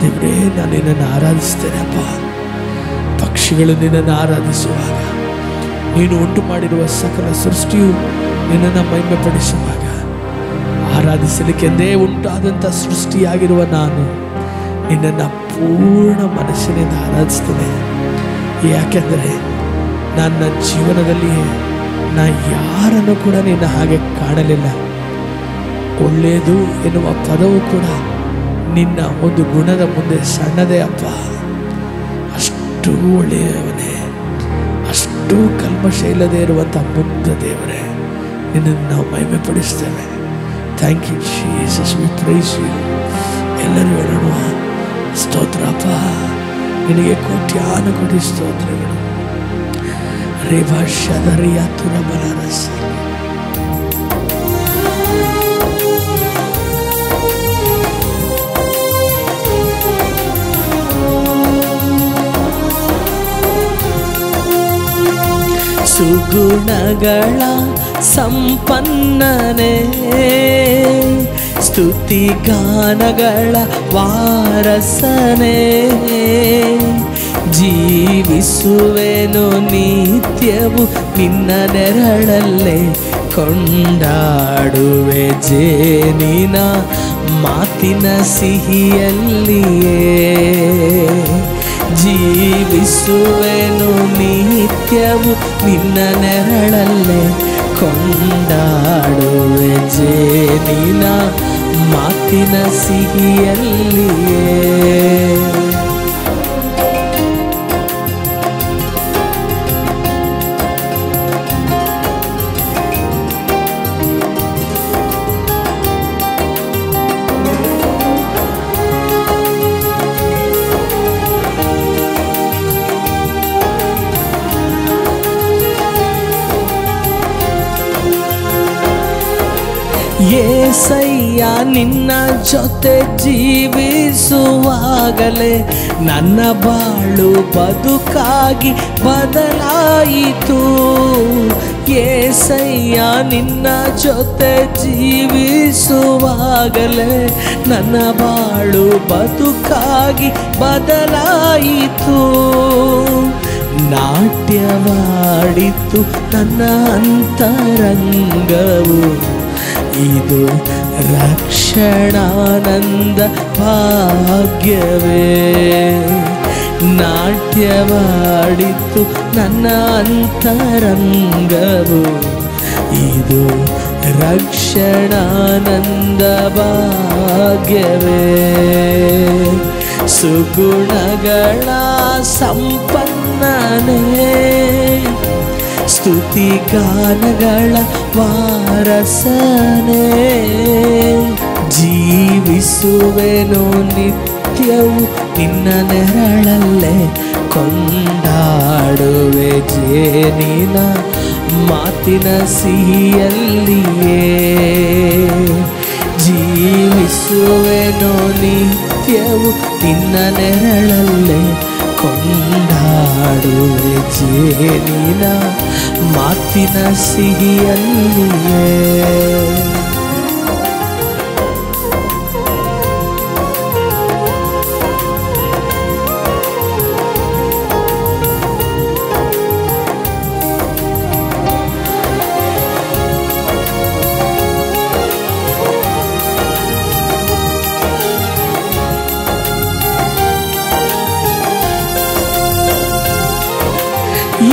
ದೇವರೇ ನಾನು ನಿನ್ನನ್ನು ಆರಾಧಿಸ್ತೇನೆ ಅಪ್ಪ. ಪಕ್ಷಿಗಳು ನಿನ್ನನ್ನು ಆರಾಧಿಸುವಾಗ, ನೀನು ಉಂಟು ಮಾಡಿರುವ ಸಕಲ ಸೃಷ್ಟಿಯು ನಿನ್ನನ್ನು ಮಹಿಮೆಪಡಿಸುವಾಗ, ಆರಾಧಿಸಲಿಕ್ಕೆಂದೇ ಉಂಟಾದಂಥ ಸೃಷ್ಟಿಯಾಗಿರುವ ನಾನು ನಿನ್ನನ್ನು ಪೂರ್ಣ ಮನಸ್ಸಿನಿಂದ ಆರಾಧಿಸ್ತೇನೆ. ಯಾಕೆಂದರೆ ನನ್ನ ಜೀವನದಲ್ಲಿಯೇ ನಾ ಯಾರನ್ನು ಕೂಡ ನಿನ್ನ ಹಾಗೆ ಕಾಣಲಿಲ್ಲ. ಒಳ್ಳೆಯದು ಎನ್ನುವ ಪದವು ಕೂಡ ನಿನ್ನ ಒಂದು ಗುಣದ ಮುಂದೆ ಸಣ್ಣದೇ ಅಪ್ಪ. ಅಷ್ಟು ಒಳ್ಳೆಯವನೇ, ಅಷ್ಟು ಕಲ್ಮಶ ಇಲ್ಲದೆ ಇರುವಂಥ ಮುಗ್ಧ ದೇವರೇ, ನಿನ್ನನ್ನು ನಾವು ಮಹಿಮೆ ಪಡಿಸ್ತೇವೆ. Thank you Jesus, we praise you. ಎಲ್ಲರೂ ಹೇಳೋಣ, ಸ್ತೋತ್ರ ಅಪ್ಪ, ನಿನಗೆ ಕೋಟ್ಯಾನುಕೋಟಿ ಸ್ತೋತ್ರಗಳು. ರೇಭಾಷದರಿಯ ತುರಬಲರಸ ಸುಗುಣಗಳ ಸಂಪನ್ನನೇ, ಸ್ತುತಿಗಾನಗಳ ವಾರಸನೇ, ಜೀವಿಸುವೆನು ನಿತ್ಯವು ನಿನ್ನ ನೆರಳಲ್ಲೇ, ಕೊಂಡಾಡುವೆ ಜೇನಿನ ಮಾತಿನ ಸಿಹಿಯಲ್ಲಿಯೇ, ಜೀವಿಸುವೆನು ನಿತ್ಯವು ನಿನ್ನ ನೆರಳಲ್ಲೇ, ಕೊಂಡಾಡುವೆ ಜೇನಿನ ಮಾತಿನ ಸಿಹಿಯಲ್ಲಿಯೇ. ಏಸಯ್ಯ ನಿನ್ನ ಜೊತೆ ಜೀವಿಸುವಾಗಲೇ ನನ್ನ ಬಾಳು ಬದುಕಾಗಿ ಬದಲಾಯಿತು. ಏಸಯ್ಯ ನಿನ್ನ ಜೊತೆ ಜೀವಿಸುವಾಗಲೇ ನನ್ನ ಬಾಳು ಬದುಕಾಗಿ ಬದಲಾಯಿತು. ನಾಟ್ಯವಾಡಿತು ನನ್ನ ಅಂತರಂಗವು, ಇದು ರಕ್ಷಣಾನಂದ ಭಾಗ್ಯವೇ. ನಾಟ್ಯವಾಡಿತು ನನ್ನ ಅಂತರಂಗವು, ಇದು ರಕ್ಷಣಾನಂದ ಭಾಗ್ಯವೇ. ಸುಗುಣಗಳ ಸಂಪನ್ನನೇ, ಸ್ತುತಿಗಾನಗಳ ವಾರಸನೇ, ಜೀವಿಸುವೆನು ನಿತ್ಯವು ನಿನ್ನ ನೆರಳಲ್ಲೇ, ಕೊಂಡಾಡುವೆ ಜೇನಿನ ಮಾತಿನ ಸಿಹಿಯಲ್ಲಿಯೇ ಜೀವಿಸುವೆನೋ ನಿತ್ಯವು ನಿನ್ನ ನೆರಳಲ್ಲೇ ಕೊಂಡಾಡುವೆ ಜೇನಿನ ಮಾತಿನ ಸಿಹಿಯಲ್ಲಿಯೇ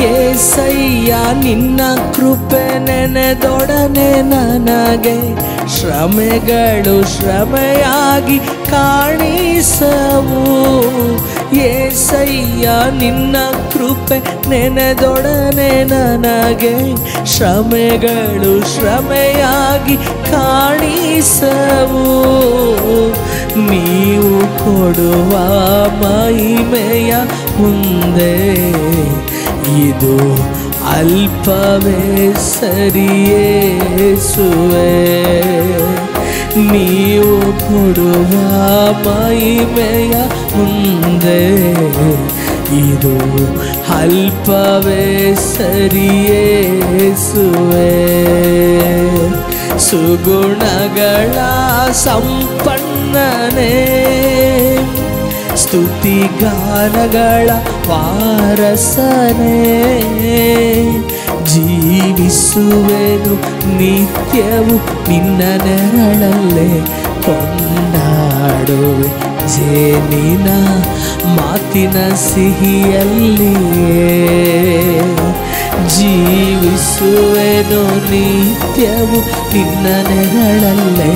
ಏಸಯ್ಯ ನಿನ್ನ ಕೃಪೆ ನೆನೆದೊಡನೆ ನನಗೆ ಶ್ರಮೆಗಳು ಶ್ರಮೆಯಾಗಿ ಕಾಣಿಸವು. ಏಸಯ್ಯ ನಿನ್ನ ಕೃಪೆ ನೆನೆದೊಡನೆ ನನಗೆ ಶ್ರಮೆಗಳು ಶ್ರಮೆಯಾಗಿ ಕಾಣಿಸವು. ನೀವು ಕೊಡುವ ಮಹಿಮೆಯ ಮುಂದೆ ಇದು ಅಲ್ಪವೇ ಸರಿಯೇಸುವೆ. ನೀವು ಕೊಡುವ ಮಹಿಮೆಯ ಮುಂದೆ ಇದು ಅಲ್ಪವೇ ಸರಿಯೇಸುವೆ. ಸುಗುಣಗಳ ಸಂಪನ್ನನೇ ಸ್ತುತಿಗಾನಗಳ ವಾರಸನೇ ಜೀವಿಸುವೆನು ನಿತ್ಯವು ನಿನ್ನ ನೆರಳಲ್ಲೇ ಕೊಂಡಾಡುವೆ ಜೇನಿನ ಮಾತಿನ ಸಿಹಿಯಲ್ಲಿಯೇ ಜೀವಿಸುವೆನು ನಿತ್ಯವು ನಿನ್ನ ನೆರಳಲ್ಲೇ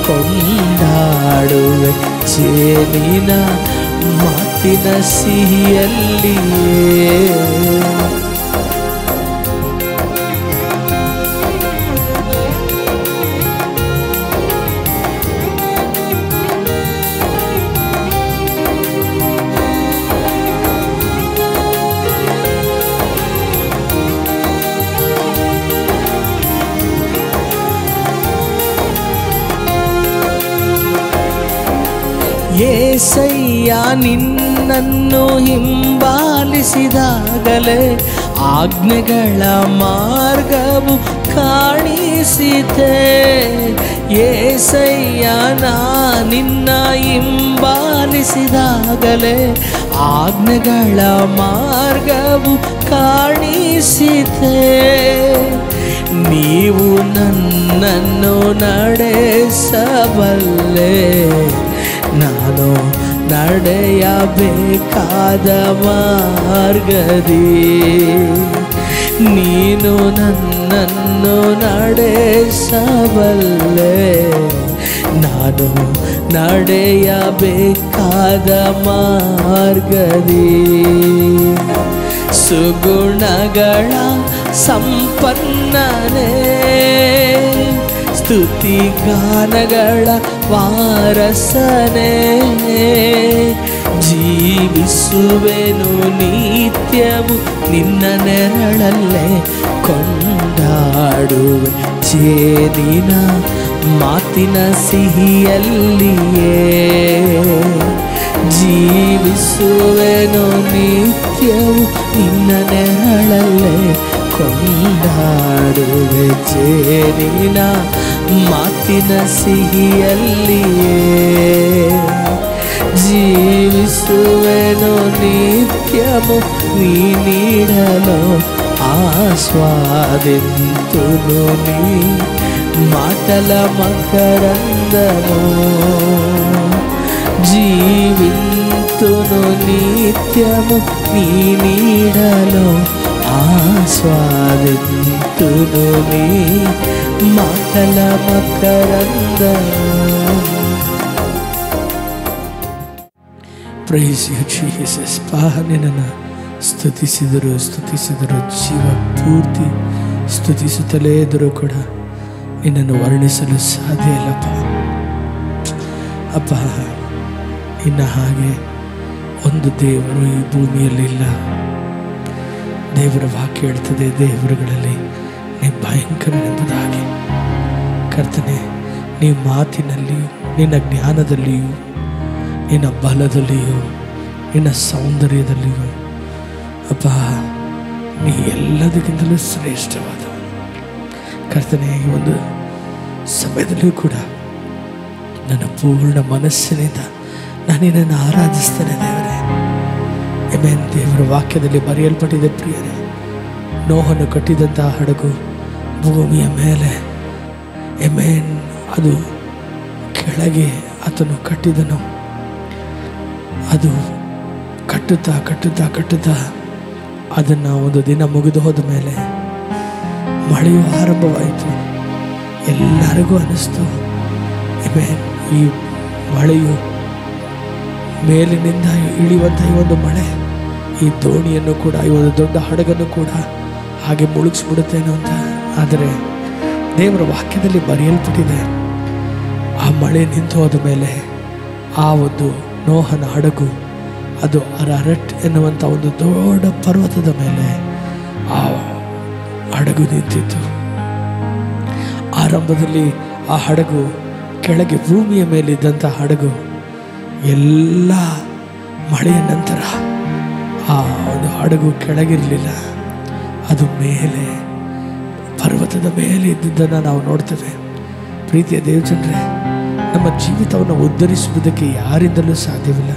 ಕೊಂಡಾಡುವೆ ಜೇನಿನ ಮಾತಿನ ಸಿಹಿಯಲ್ಲಿಯೇ ಏಸಯ್ಯ ನಿನ್ನನ್ನು ಹಿಂಬಾಲಿಸಿದಾಗಲೇ ಆಜ್ಞೆಗಳ ಮಾರ್ಗವು ಕಾಣಿಸಿತೆ. ಏಸಯ್ಯ ನಿನ್ನ ಹಿಂಬಾಲಿಸಿದಾಗಲೇ ಆಜ್ಞೆಗಳ ಮಾರ್ಗವು ಕಾಣಿಸಿತೆ. ನೀವು ನನ್ನನ್ನು ನಡೆಸಬಲ್ಲೆ ನಾನು ನಡೆಯಬೇಕಾದ ಮಾರ್ಗದಿ. ನೀನು ನನ್ನನ್ನು ನಡೆಸಬಲ್ಲೆ ನಾನು ನಡೆಯಬೇಕಾದ ಮಾರ್ಗದಿ. ಸುಗುಣಗಳ ಸಂಪನ್ನನೇ ಸ್ತುತಿಗಾನಗಳ ವಾರಸನೇ ಜೀವಿಸುವೆನು ನಿತ್ಯವು ನಿನ್ನ ನೆರಳಲ್ಲೇ ಕೊಂಡಾಡುವೆ ಜೇನಿನ ಮಾತಿನ ಸಿಹಿಯಲ್ಲಿಯೇ ಜೀವಿಸುವೆನು ನಿತ್ಯವು ನಿನ್ನ ನೆರಳಲ್ಲೇ ಕೊಂಡಾಡುವೆ ಜೇನಿನ ಮಾತಿನ ಸಿಹಿಯಲ್ಲಿಯೇ ಜೀವಿಸುವೆನು ನಿತ್ಯವು ನೀ ನೀಡಲು ఆస్వాదింతును నీ మాటల మకరందము జీవింతును నిత్యము నీ నీడలో ఆస్వాదింతును నీ మాటల మకరందము. Praise you, Jesus. ನಿನ್ನನ್ನು ಸ್ತುತಿಸಿದರು ಜೀವ ಪೂರ್ತಿ ಸ್ತುತಿಸುತ್ತಲೇ ಇದ್ದರೂ ಕೂಡ ನಿನ್ನನ್ನು ವರ್ಣಿಸಲು ಸಾಧ್ಯ ಇಲ್ಲಪ್ಪ. ಅಪ್ಪ, ಇನ್ನು ಹಾಗೆ ಒಂದು ದೇವರು ಈ ಭೂಮಿಯಲ್ಲಿಲ್ಲ. ದೇವರ ವಾಕ್ಯ ಹೇಳ್ತದೆ, ದೇವರುಗಳಲ್ಲಿ ನೀ ಭಯಂಕರನೆಂಬುದಾಗಿ. ಕರ್ತನೆ, ನೀ ಮಾತಿನಲ್ಲಿಯೂ ನಿನ್ನ ಜ್ಞಾನದಲ್ಲಿಯೂ ನಿನ್ನ ಬಲದಲ್ಲಿಯೂ ನಿನ್ನ ಸೌಂದರ್ಯದಲ್ಲಿಯೂ ಅಪ್ಪ ನೀ ಎಲ್ಲದಕ್ಕಿಂತಲೂ ಶ್ರೇಷ್ಠವಾದವನು. ಕರ್ತನೆ, ಈ ಒಂದು ಸಮಯದಲ್ಲಿಯೂ ಕೂಡ ನನ್ನ ಪೂರ್ಣ ಮನಸ್ಸಿನಿಂದ ನಾನು ನಿನ್ನನ್ನು ಆರಾಧಿಸ್ತೇನೆ ದೇವರೇ. ಆಮೆನ್. ದೇವರ ವಾಕ್ಯದಲ್ಲಿ ಬರೆಯಲ್ಪಟ್ಟಿದೆ ಪ್ರಿಯರೇ, ನೋಹನು ಕಟ್ಟಿದಂತಹ ಹಡಗು ಭೂಮಿಯ ಮೇಲೆ, ಆಮೆನ್, ಅದು ಕೆಳಗೆ ಆತನು ಕಟ್ಟಿದನು. ಅದು ಕಟ್ಟುತ್ತಾ ಕಟ್ಟುತ್ತಾ ಕಟ್ಟುತ್ತಾ ಅದನ್ನು ಒಂದು ದಿನ ಮುಗಿದು ಹೋದ ಮೇಲೆ ಮಳೆಯು ಆರಂಭವಾಯಿತು. ಎಲ್ಲರಿಗೂ ಅನ್ನಿಸ್ತು, ಆಮೆನ್, ಈ ಮಳೆಯು ಮೇಲಿನಿಂದ ಇಳಿಯುವಂಥ ಈ ಒಂದು ಮಳೆ ಈ ದೋಣಿಯನ್ನು ಕೂಡ, ಈ ಒಂದು ದೊಡ್ಡ ಹಡಗನ್ನು ಕೂಡ ಹಾಗೆ ಮುಳುಗಿಸ್ಬಿಡುತ್ತೇನೋ ಅಂತ. ಆದರೆ ದೇವರ ವಾಕ್ಯದಲ್ಲಿ ಬರೆಯಲ್ಪಟ್ಟಿದೆ, ಆ ಮಳೆ ನಿಂತು ಹೋದ ಮೇಲೆ ಆ ಒಂದು ನೋಹನ ಹಡಗು ಅದು ಅರರಟ್ ಎನ್ನುವಂಥ ಒಂದು ದೊಡ್ಡ ಪರ್ವತದ ಮೇಲೆ ಆ ಹಡಗು ನಿಂತಿತ್ತು. ಆರಂಭದಲ್ಲಿ ಆ ಹಡಗು ಕೆಳಗೆ ಭೂಮಿಯ ಮೇಲಿದ್ದಂಥ ಹಡಗು ಎಲ್ಲ ಮಳೆಯ ನಂತರ ಆ ಒಂದು ಹಡಗು ಕೆಳಗಿರಲಿಲ್ಲ, ಅದು ಮೇಲೆ ಪರ್ವತದ ಮೇಲೆ ಇದ್ದುದನ್ನು ನಾವು ನೋಡ್ತೇವೆ. ಪ್ರೀತಿಯ ದೇವಜನರೇ, ನಮ್ಮ ಜೀವಿತವನ್ನು ಉದ್ಧರಿಸುವುದಕ್ಕೆ ಯಾರಿಂದಲೂ ಸಾಧ್ಯವಿಲ್ಲ.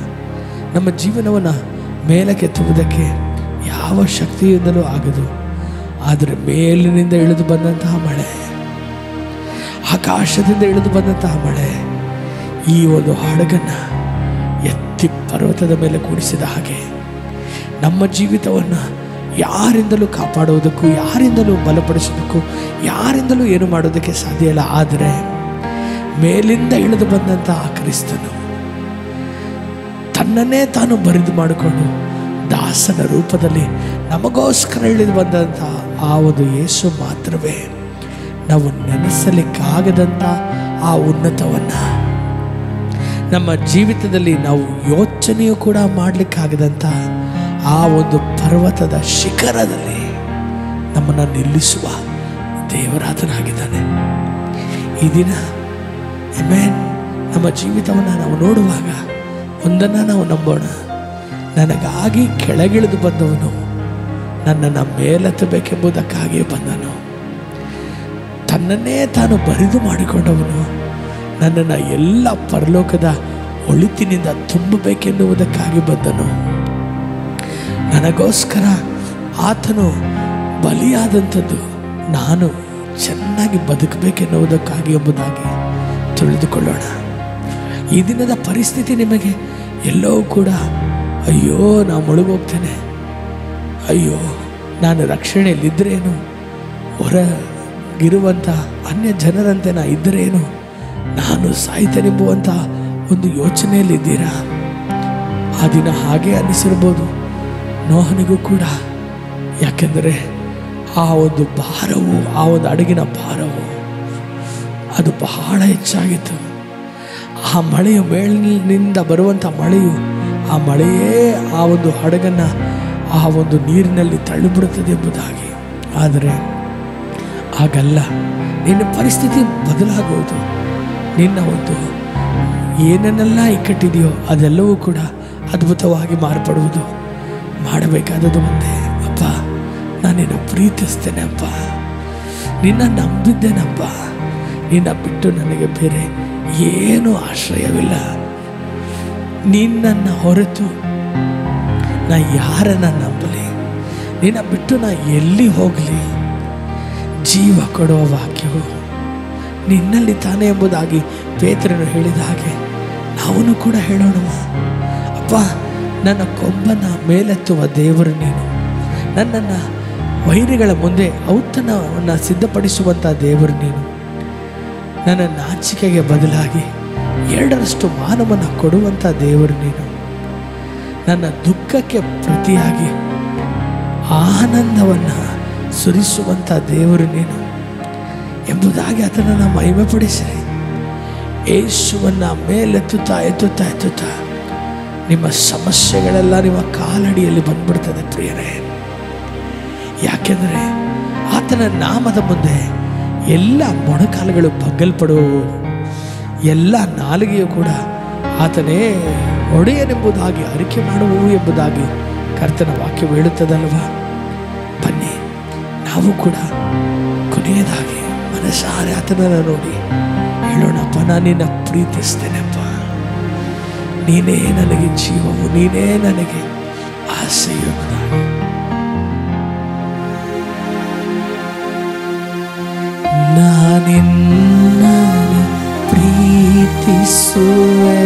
ನಮ್ಮ ಜೀವನವನ್ನು ಮೇಲಕ್ಕೆತ್ತುವುದಕ್ಕೆ ಯಾವ ಶಕ್ತಿಯಿಂದಲೂ ಆಗದು. ಆದರೆ ಮೇಲಿನಿಂದ ಇಳಿದು ಬಂದಂತಹ ಮಳೆ, ಆಕಾಶದಿಂದ ಇಳಿದು ಬಂದಂತಹ ಮಳೆ ಈ ಒಂದು ಹಡಗನ್ನು ಎತ್ತಿ ಪರ್ವತದ ಮೇಲೆ ಕೂಡಿಸಿದ ಹಾಗೆ ನಮ್ಮ ಜೀವಿತವನ್ನು ಯಾರಿಂದಲೂ ಕಾಪಾಡುವುದಕ್ಕೂ, ಯಾರಿಂದಲೂ ಬಲಪಡಿಸೋದಕ್ಕೂ, ಯಾರಿಂದಲೂ ಏನು ಮಾಡೋದಕ್ಕೆ ಸಾಧ್ಯ ಇಲ್ಲ. ಆದರೆ ಮೇಲಿಂದ ಇಳಿದು ಬಂದಂತಹ ಕ್ರಿಸ್ತನು ತನ್ನನ್ನೇ ತಾನು ಬರಿದು ಮಾಡಿಕೊಂಡು ದಾಸನ ರೂಪದಲ್ಲಿ ನಮಗೋಸ್ಕರ ಇಳಿದು ಬಂದಂಥ ಆ ಒಂದು ಯೇಸು ಮಾತ್ರವೇ ನಾವು ನೆನೆಸಲಿಕ್ಕಾಗದಂಥ ಆ ಉನ್ನತವನ್ನು ನಮ್ಮ ಜೀವಿತದಲ್ಲಿ ನಾವು ಯೋಚನೆಯೂ ಕೂಡ ಮಾಡಲಿಕ್ಕಾಗದಂಥ ಆ ಒಂದು ಪರ್ವತದ ಶಿಖರದಲ್ಲಿ ನಮ್ಮನ್ನು ನಿಲ್ಲಿಸುವ ದೇವರಾತನಾಗಿದ್ದಾನೆ. ಈ ದಿನ ಆಮೆನ್, ನಮ್ಮ ಜೀವಿತವನ್ನು ನಾವು ನೋಡುವಾಗ ಒಂದನ್ನು ನಾವು ನಂಬೋಣ, ನನಗಾಗಿ ಕೆಳಗಿಳಿದು ಬಂದವನು ನನ್ನನ್ನು ಮೇಲೆತ್ತಬೇಕೆಂಬುದಕ್ಕಾಗಿಯೇ ಬಂದನು. ತನ್ನನ್ನೇ ತಾನು ಬರಿದು ಮಾಡಿಕೊಂಡವನು ನನ್ನನ್ನು ಎಲ್ಲ ಪರಲೋಕದ ಒಳಿತಿನಿಂದ ತುಂಬಬೇಕೆನ್ನುವುದಕ್ಕಾಗಿ ಬಂದನು. ನನಗೋಸ್ಕರ ಆತನು ಬಲಿಯಾದಂಥದ್ದು ನಾನು ಚೆನ್ನಾಗಿ ಬದುಕಬೇಕೆನ್ನುವುದಕ್ಕಾಗಿ ಎಂಬುದಾಗಿ ತಿಳಿದುಕೊಳ್ಳೋಣ. ಈ ದಿನದ ಪರಿಸ್ಥಿತಿ ನಿಮಗೆ ಎಲ್ಲೋ ಕೂಡ ಅಯ್ಯೋ ನಾನು ಮುಳುಗೋಗ್ತೇನೆ, ಅಯ್ಯೋ ನಾನು ರಕ್ಷಣೆಯಲ್ಲಿದ್ದರೇನು, ಹೊರಗಿರುವಂಥ ಅನ್ಯ ಜನರಂತೆ ನಾ ಇದ್ದರೇನು, ನಾನು ಸಾಯ್ತೇನೆಂಬುವಂಥ ಒಂದು ಯೋಚನೆಯಲ್ಲಿದ್ದೀರಾ? ಆ ದಿನ ಹಾಗೆ ಅನ್ನಿಸಿರ್ಬೋದು ನೋಹನಿಗೂ ಕೂಡ. ಯಾಕೆಂದರೆ ಆ ಒಂದು ಭಾರವು, ಆ ಒಂದು ಹಡಗಿನ ಭಾರವು ಅದು ಬಹಳ ಹೆಚ್ಚಾಗಿತ್ತು. ಆ ಮಳೆಯ ಮೇಲಿನಿಂದ ಬರುವಂಥ ಮಳೆಯು, ಆ ಮಳೆಯೇ ಆ ಒಂದು ಹಡಗನ್ನು ಆ ಒಂದು ನೀರಿನಲ್ಲಿ ತಳ್ಳಿಬಿಡುತ್ತದೆ ಎಂಬುದಾಗಿ. ಆದರೆ ಹಾಗಲ್ಲ, ನಿನ್ನ ಪರಿಸ್ಥಿತಿ ಬದಲಾಗುವುದು. ನಿನ್ನ ಒಂದು ಏನನ್ನೆಲ್ಲ ಇಕ್ಕಟ್ಟಿದೆಯೋ ಅದೆಲ್ಲವೂ ಕೂಡ ಅದ್ಭುತವಾಗಿ ಮಾರ್ಪಡುವುದು. ಮಾಡಬೇಕಾದದ್ದು ಒಂದೇ, ಅಪ್ಪ ನಾನು ನಿನ್ನ ಪ್ರೀತಿಸ್ತೇನೆ ಅಪ್ಪ, ನಿನ್ನ ನಂಬಿದ್ದೇನಪ್ಪ, ನಿನ್ನ ಬಿಟ್ಟು ನನಗೆ ಬೇರೆ ಏನೂ ಆಶ್ರಯವಿಲ್ಲ. ನಿನ್ನನ್ನು ಹೊರತು ನಾ ಯಾರನ್ನ ನಂಬಲಿ? ನಿನ್ನ ಬಿಟ್ಟು ನಾ ಎಲ್ಲಿ ಹೋಗಲಿ? ಜೀವ ಕೊಡುವ ವಾಕ್ಯವು ನಿನ್ನಲ್ಲಿ ತಾನೇ ಎಂಬುದಾಗಿ ಪೇತ್ರನು ಹೇಳಿದ ಹಾಗೆ ನಾವು ಕೂಡ ಹೇಳೋಣ. ಅಪ್ಪ, ನನ್ನ ಕೊಂಬನ ಮೇಲೆತ್ತುವ ದೇವರು ನೀನು, ನನ್ನನ್ನು ವೈರಿಗಳ ಮುಂದೆ ಔತಣವನ್ನು ಸಿದ್ಧಪಡಿಸುವಂಥ ದೇವರು ನೀನು, ನನ್ನ ನಾಚಿಕೆಗೆ ಬದಲಾಗಿ 2ರಷ್ಟು ಮಾನವನ್ನು ಕೊಡುವಂಥ ದೇವರು ನೀನು, ನನ್ನ ದುಃಖಕ್ಕೆ ಪ್ರತಿಯಾಗಿ ಆನಂದವನ್ನು ಸುರಿಸುವಂಥ ದೇವರು ನೀನು ಎಂಬುದಾಗಿ ಆತನನ್ನು ಮಹಿಮೆಪಡಿಸಿರಿ. ಯೇಸುವನ್ನು ಮೇಲೆತ್ತುತ್ತಾ ಎತ್ತುತ್ತಾ ಎತ್ತುತ್ತಾ ನಿಮ್ಮ ಸಮಸ್ಯೆಗಳೆಲ್ಲ ನಿಮ್ಮ ಕಾಲಡಿಯಲ್ಲಿ ಬಂದ್ಬಿಡ್ತದೆ ಪ್ರಿಯರೇ. ಏಕೆಂದರೆ ಆತನ ನಾಮದ ಮುಂದೆ ಎಲ್ಲ ಮೊಣಕಾಲುಗಳು ಬಗ್ಗಲ್ಪಡುವವು, ಎಲ್ಲ ನಾಲಿಗೆಯು ಕೂಡ ಆತನೇ ಒಡೆಯನೆಂಬುದಾಗಿ ಅರಿಕೆ ಮಾಡುವವು ಎಂಬುದಾಗಿ ಕರ್ತನ ವಾಕ್ಯವು ಹೇಳುತ್ತದಲ್ವಾ. ಬನ್ನಿ ನಾವು ಕೂಡ ಕೊನೆಯದಾಗಿ ಮನಸಾರೆ ಆತನನ್ನು ನೋಡಿ ಹೇಳೋಣಪ್ಪ, ನಾನು ನಿನ್ನ ಪ್ರೀತಿಸ್ತೇನೆಪ್ಪ, ನೀನೇ ನನಗೆ ಜೀವವು, ನೀನೇ ನನಗೆ ಆಸೆಯು ಎಂಬುದಾಗಿ. ನಾನಿನ್ನ ಪ್ರೀತಿಸುವೆ,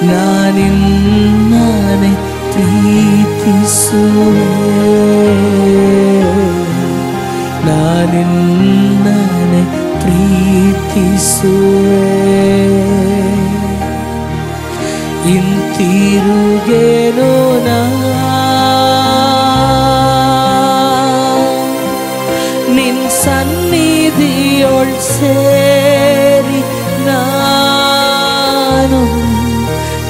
ನಾನಿನ್ನನೆ ಪ್ರೀತಿಸುವೆ, ನಾನಿನ್ನನೆ ಪ್ರೀತಿಸುವೆ, ಹಿಂತಿರುಗೇನೋ ನಾ ನಿನ್ ಸನ್ನಿಧಿಯೊಳ್ ಸೇರಿ ನಾನು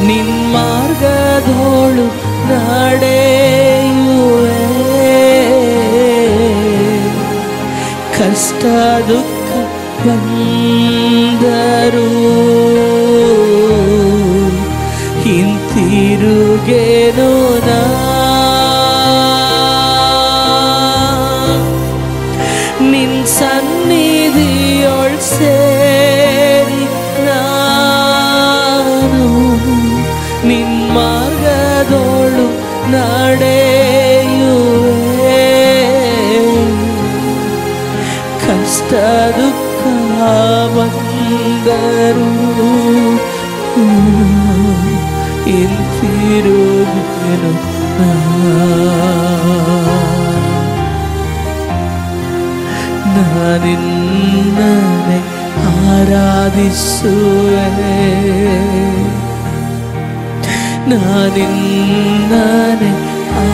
ನಿನ್ ಮಾರ್ಗದೋಳು ನಡೆಯುವೆ, ಕಷ್ಟ ದುಃಖ ಬಂದರು ಹಿಂತಿರುಗೇನೋ ನಾ ನಿನ್ ಸನ್ನಿಧಿಯೊಳ್ ಸೇರಿ ನಾನು ನಿನ್ ಮಾರ್ಗದೋಳು ನಡೆಯುವೆ, ಕಷ್ಟ ದುಃಖ ಬಂದರು ಹಿಂತಿರುಗೇನು ನಾನಿನ್ನನೆ ಆರಾಧಿಸುವೆ, ನಾನಿನ್ನನೆ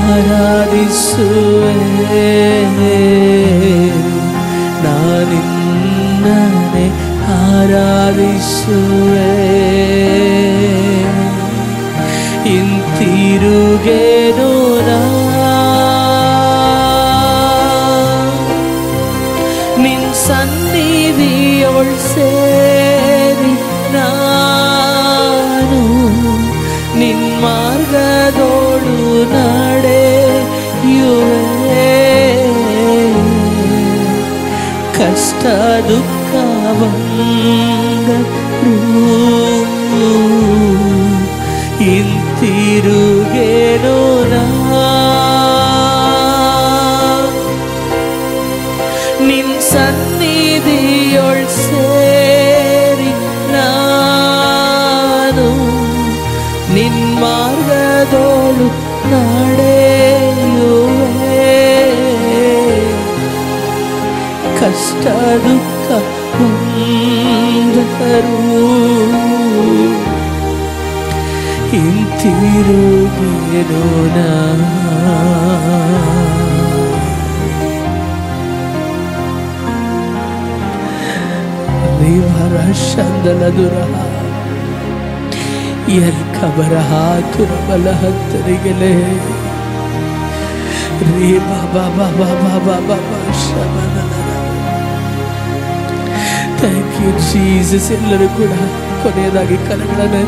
ಆರಾಧಿಸುವೆ, ನಾನಿನ್ನನೆ ಆರಾಧಿಸುವೆ, ಹಿಂತಿರುಗೇನೋ ನಾ ನಿನ್ ಸನ್ನಿಧಿಯೊಳ್ ಸೇರಿ ನಾನು ನಿನ್ ಮಾರ್ಗದೋಳು ನಡೆಯುವೆ, ಕಷ್ಟ ದುಃಖ ಬಂದರು ಹಿಂತಿರುಗೇನೋ ನಾ ನಿನ್ ಸನ್ನಿಧಿಯೊಳ್ ಸೇರಿ ನಾನು ನಿನ್ ಮಾರ್ಗದೋಳು ನಡೆಯುವೆ, ಕಷ್ಟ ದುಃಖ ಬಂದರು ಹಿಂತಿರುಗೇನೋ ನಾ ಶಂದಲದುರ ಎಲ್ ಖಬರಹ ತುರಬಲ ಹತ್ತರಿಗೆಲೆ ರೀ ಬಾಬಾ ಬಾಬಾ ಬಾಬಾ ಬಾಬಾ ಶಮನ. Thank you Jesus. ಎಲ್ಲರೂ ಕೂಡ ಕೊನೆಯದಾಗಿ ಕರೆಗಳನ್ನು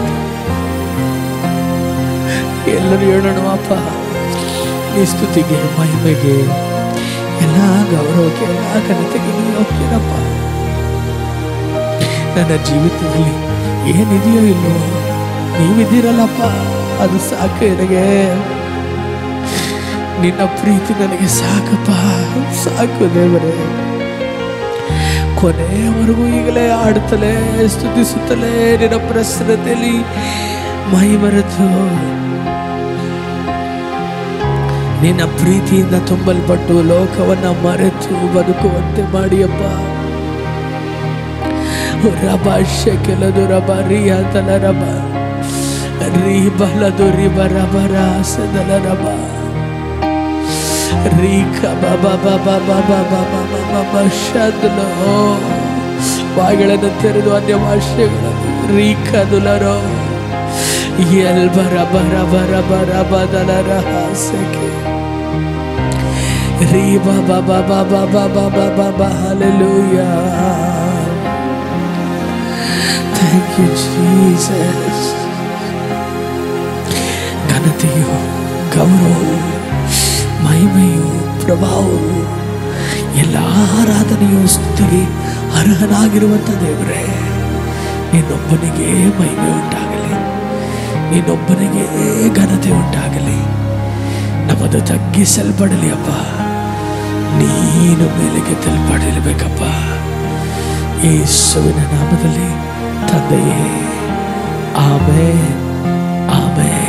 ಎಲ್ಲರೂ ಹೇಳೋಣ, ಅಪ್ಪ ಈ ಸ್ತುತಿಗೆ ಮಹಿಮೆಗೆ ಎಲ್ಲ ಗೌರವಕ್ಕೆ ಎಲ್ಲ ಘನತೆಗೆ ನೀವು ಹೋಗ್ತೀರಪ್ಪ. ನನ್ನ ಜೀವಿತದಲ್ಲಿ ಏನಿದೆಯೋ ಇಲ್ಲೋ ನೀವಿದ್ದೀರಲ್ಲಪ್ಪ, ಅದು ಸಾಕು ನನಗೆ. ನಿನ್ನ ಪ್ರೀತಿ ನನಗೆ ಸಾಕಪ್ಪ, ಸಾಕು ದೇವರೇ. ಕೊನೆಯವರೆಗೂ ಈಗಲೇ ಆಡುತ್ತಲೇ ಸ್ತುತಿಸುತ್ತಲೇ ನಿನ್ನ ಪ್ರಸನ್ನತೆಯಲ್ಲಿ ಮೈ ಮರೆತು ನಿನ್ನ ಪ್ರೀತಿಯಿಂದ ತುಂಬಲ್ಪಟ್ಟು ಲೋಕವನ್ನ ಮರೆತು ಬದುಕುವಂತೆ ಮಾಡಿಯಪ್ಪ. ರಬ ಶೆಕೆಲದು ರಬ ರಿಯಾತಲ ರಬ ರೀ ಬಲದು ರಿಬ ರಬ ರಾಸದಲ ರಬ ರೀಕ ಬಾಬಾ ಬಾಬಾ ಬಾಬಾ ಬಾಬಾ ಬಾಬಾ ಶದ್ಲೋ. ಬಾಯಿಗಳನ್ನು ತೆರೆದು ಅನ್ಯ ಭಾಷೆಗಳನ್ನು ರೀಕದುಲರೋ ಎಲ್ ಬರ ಬರ ಬರ ಬರ ಬದಲ ರಹಾಸಕ್ಕೆ Riba ba ba ba ba ba ba ba ba ba. Hallelujah. Thank you, Jesus. ಘನತೆಯು, ಗೌರವವು, ಮಹಿಮೆಯು, ಪ್ರಭಾವವು, ಎಲ್ಲ ಆರಾಧನೆಯು ಸ್ತುತಿಗೆ ಅರ್ಹನಾಗಿರುವಂಥ ದೇವರೇ, ನಿನ್ನೊಬ್ಬನಿಗೆ ಮಹಿಮೆ ಉಂಟಾಗಲಿ, ನಿನ್ನೊಬ್ಬನಿಗೆ ಘನತೆ ಉಂಟಾಗಲಿ. ನಮ್ಮದು ತಗ್ಗಿಸಲ್ಪಡಲಿ ಅಪ್ಪ, ನೀನು ಮೇಲೆಗೆ ತಲ್ಪಡಿರಬೇಕಪ್ಪ. ಯೇಸುವಿನ ನಾಮದಲ್ಲಿ ತಂದೆಯೇ, ಆಮೆನ್, ಆಮೆನ್.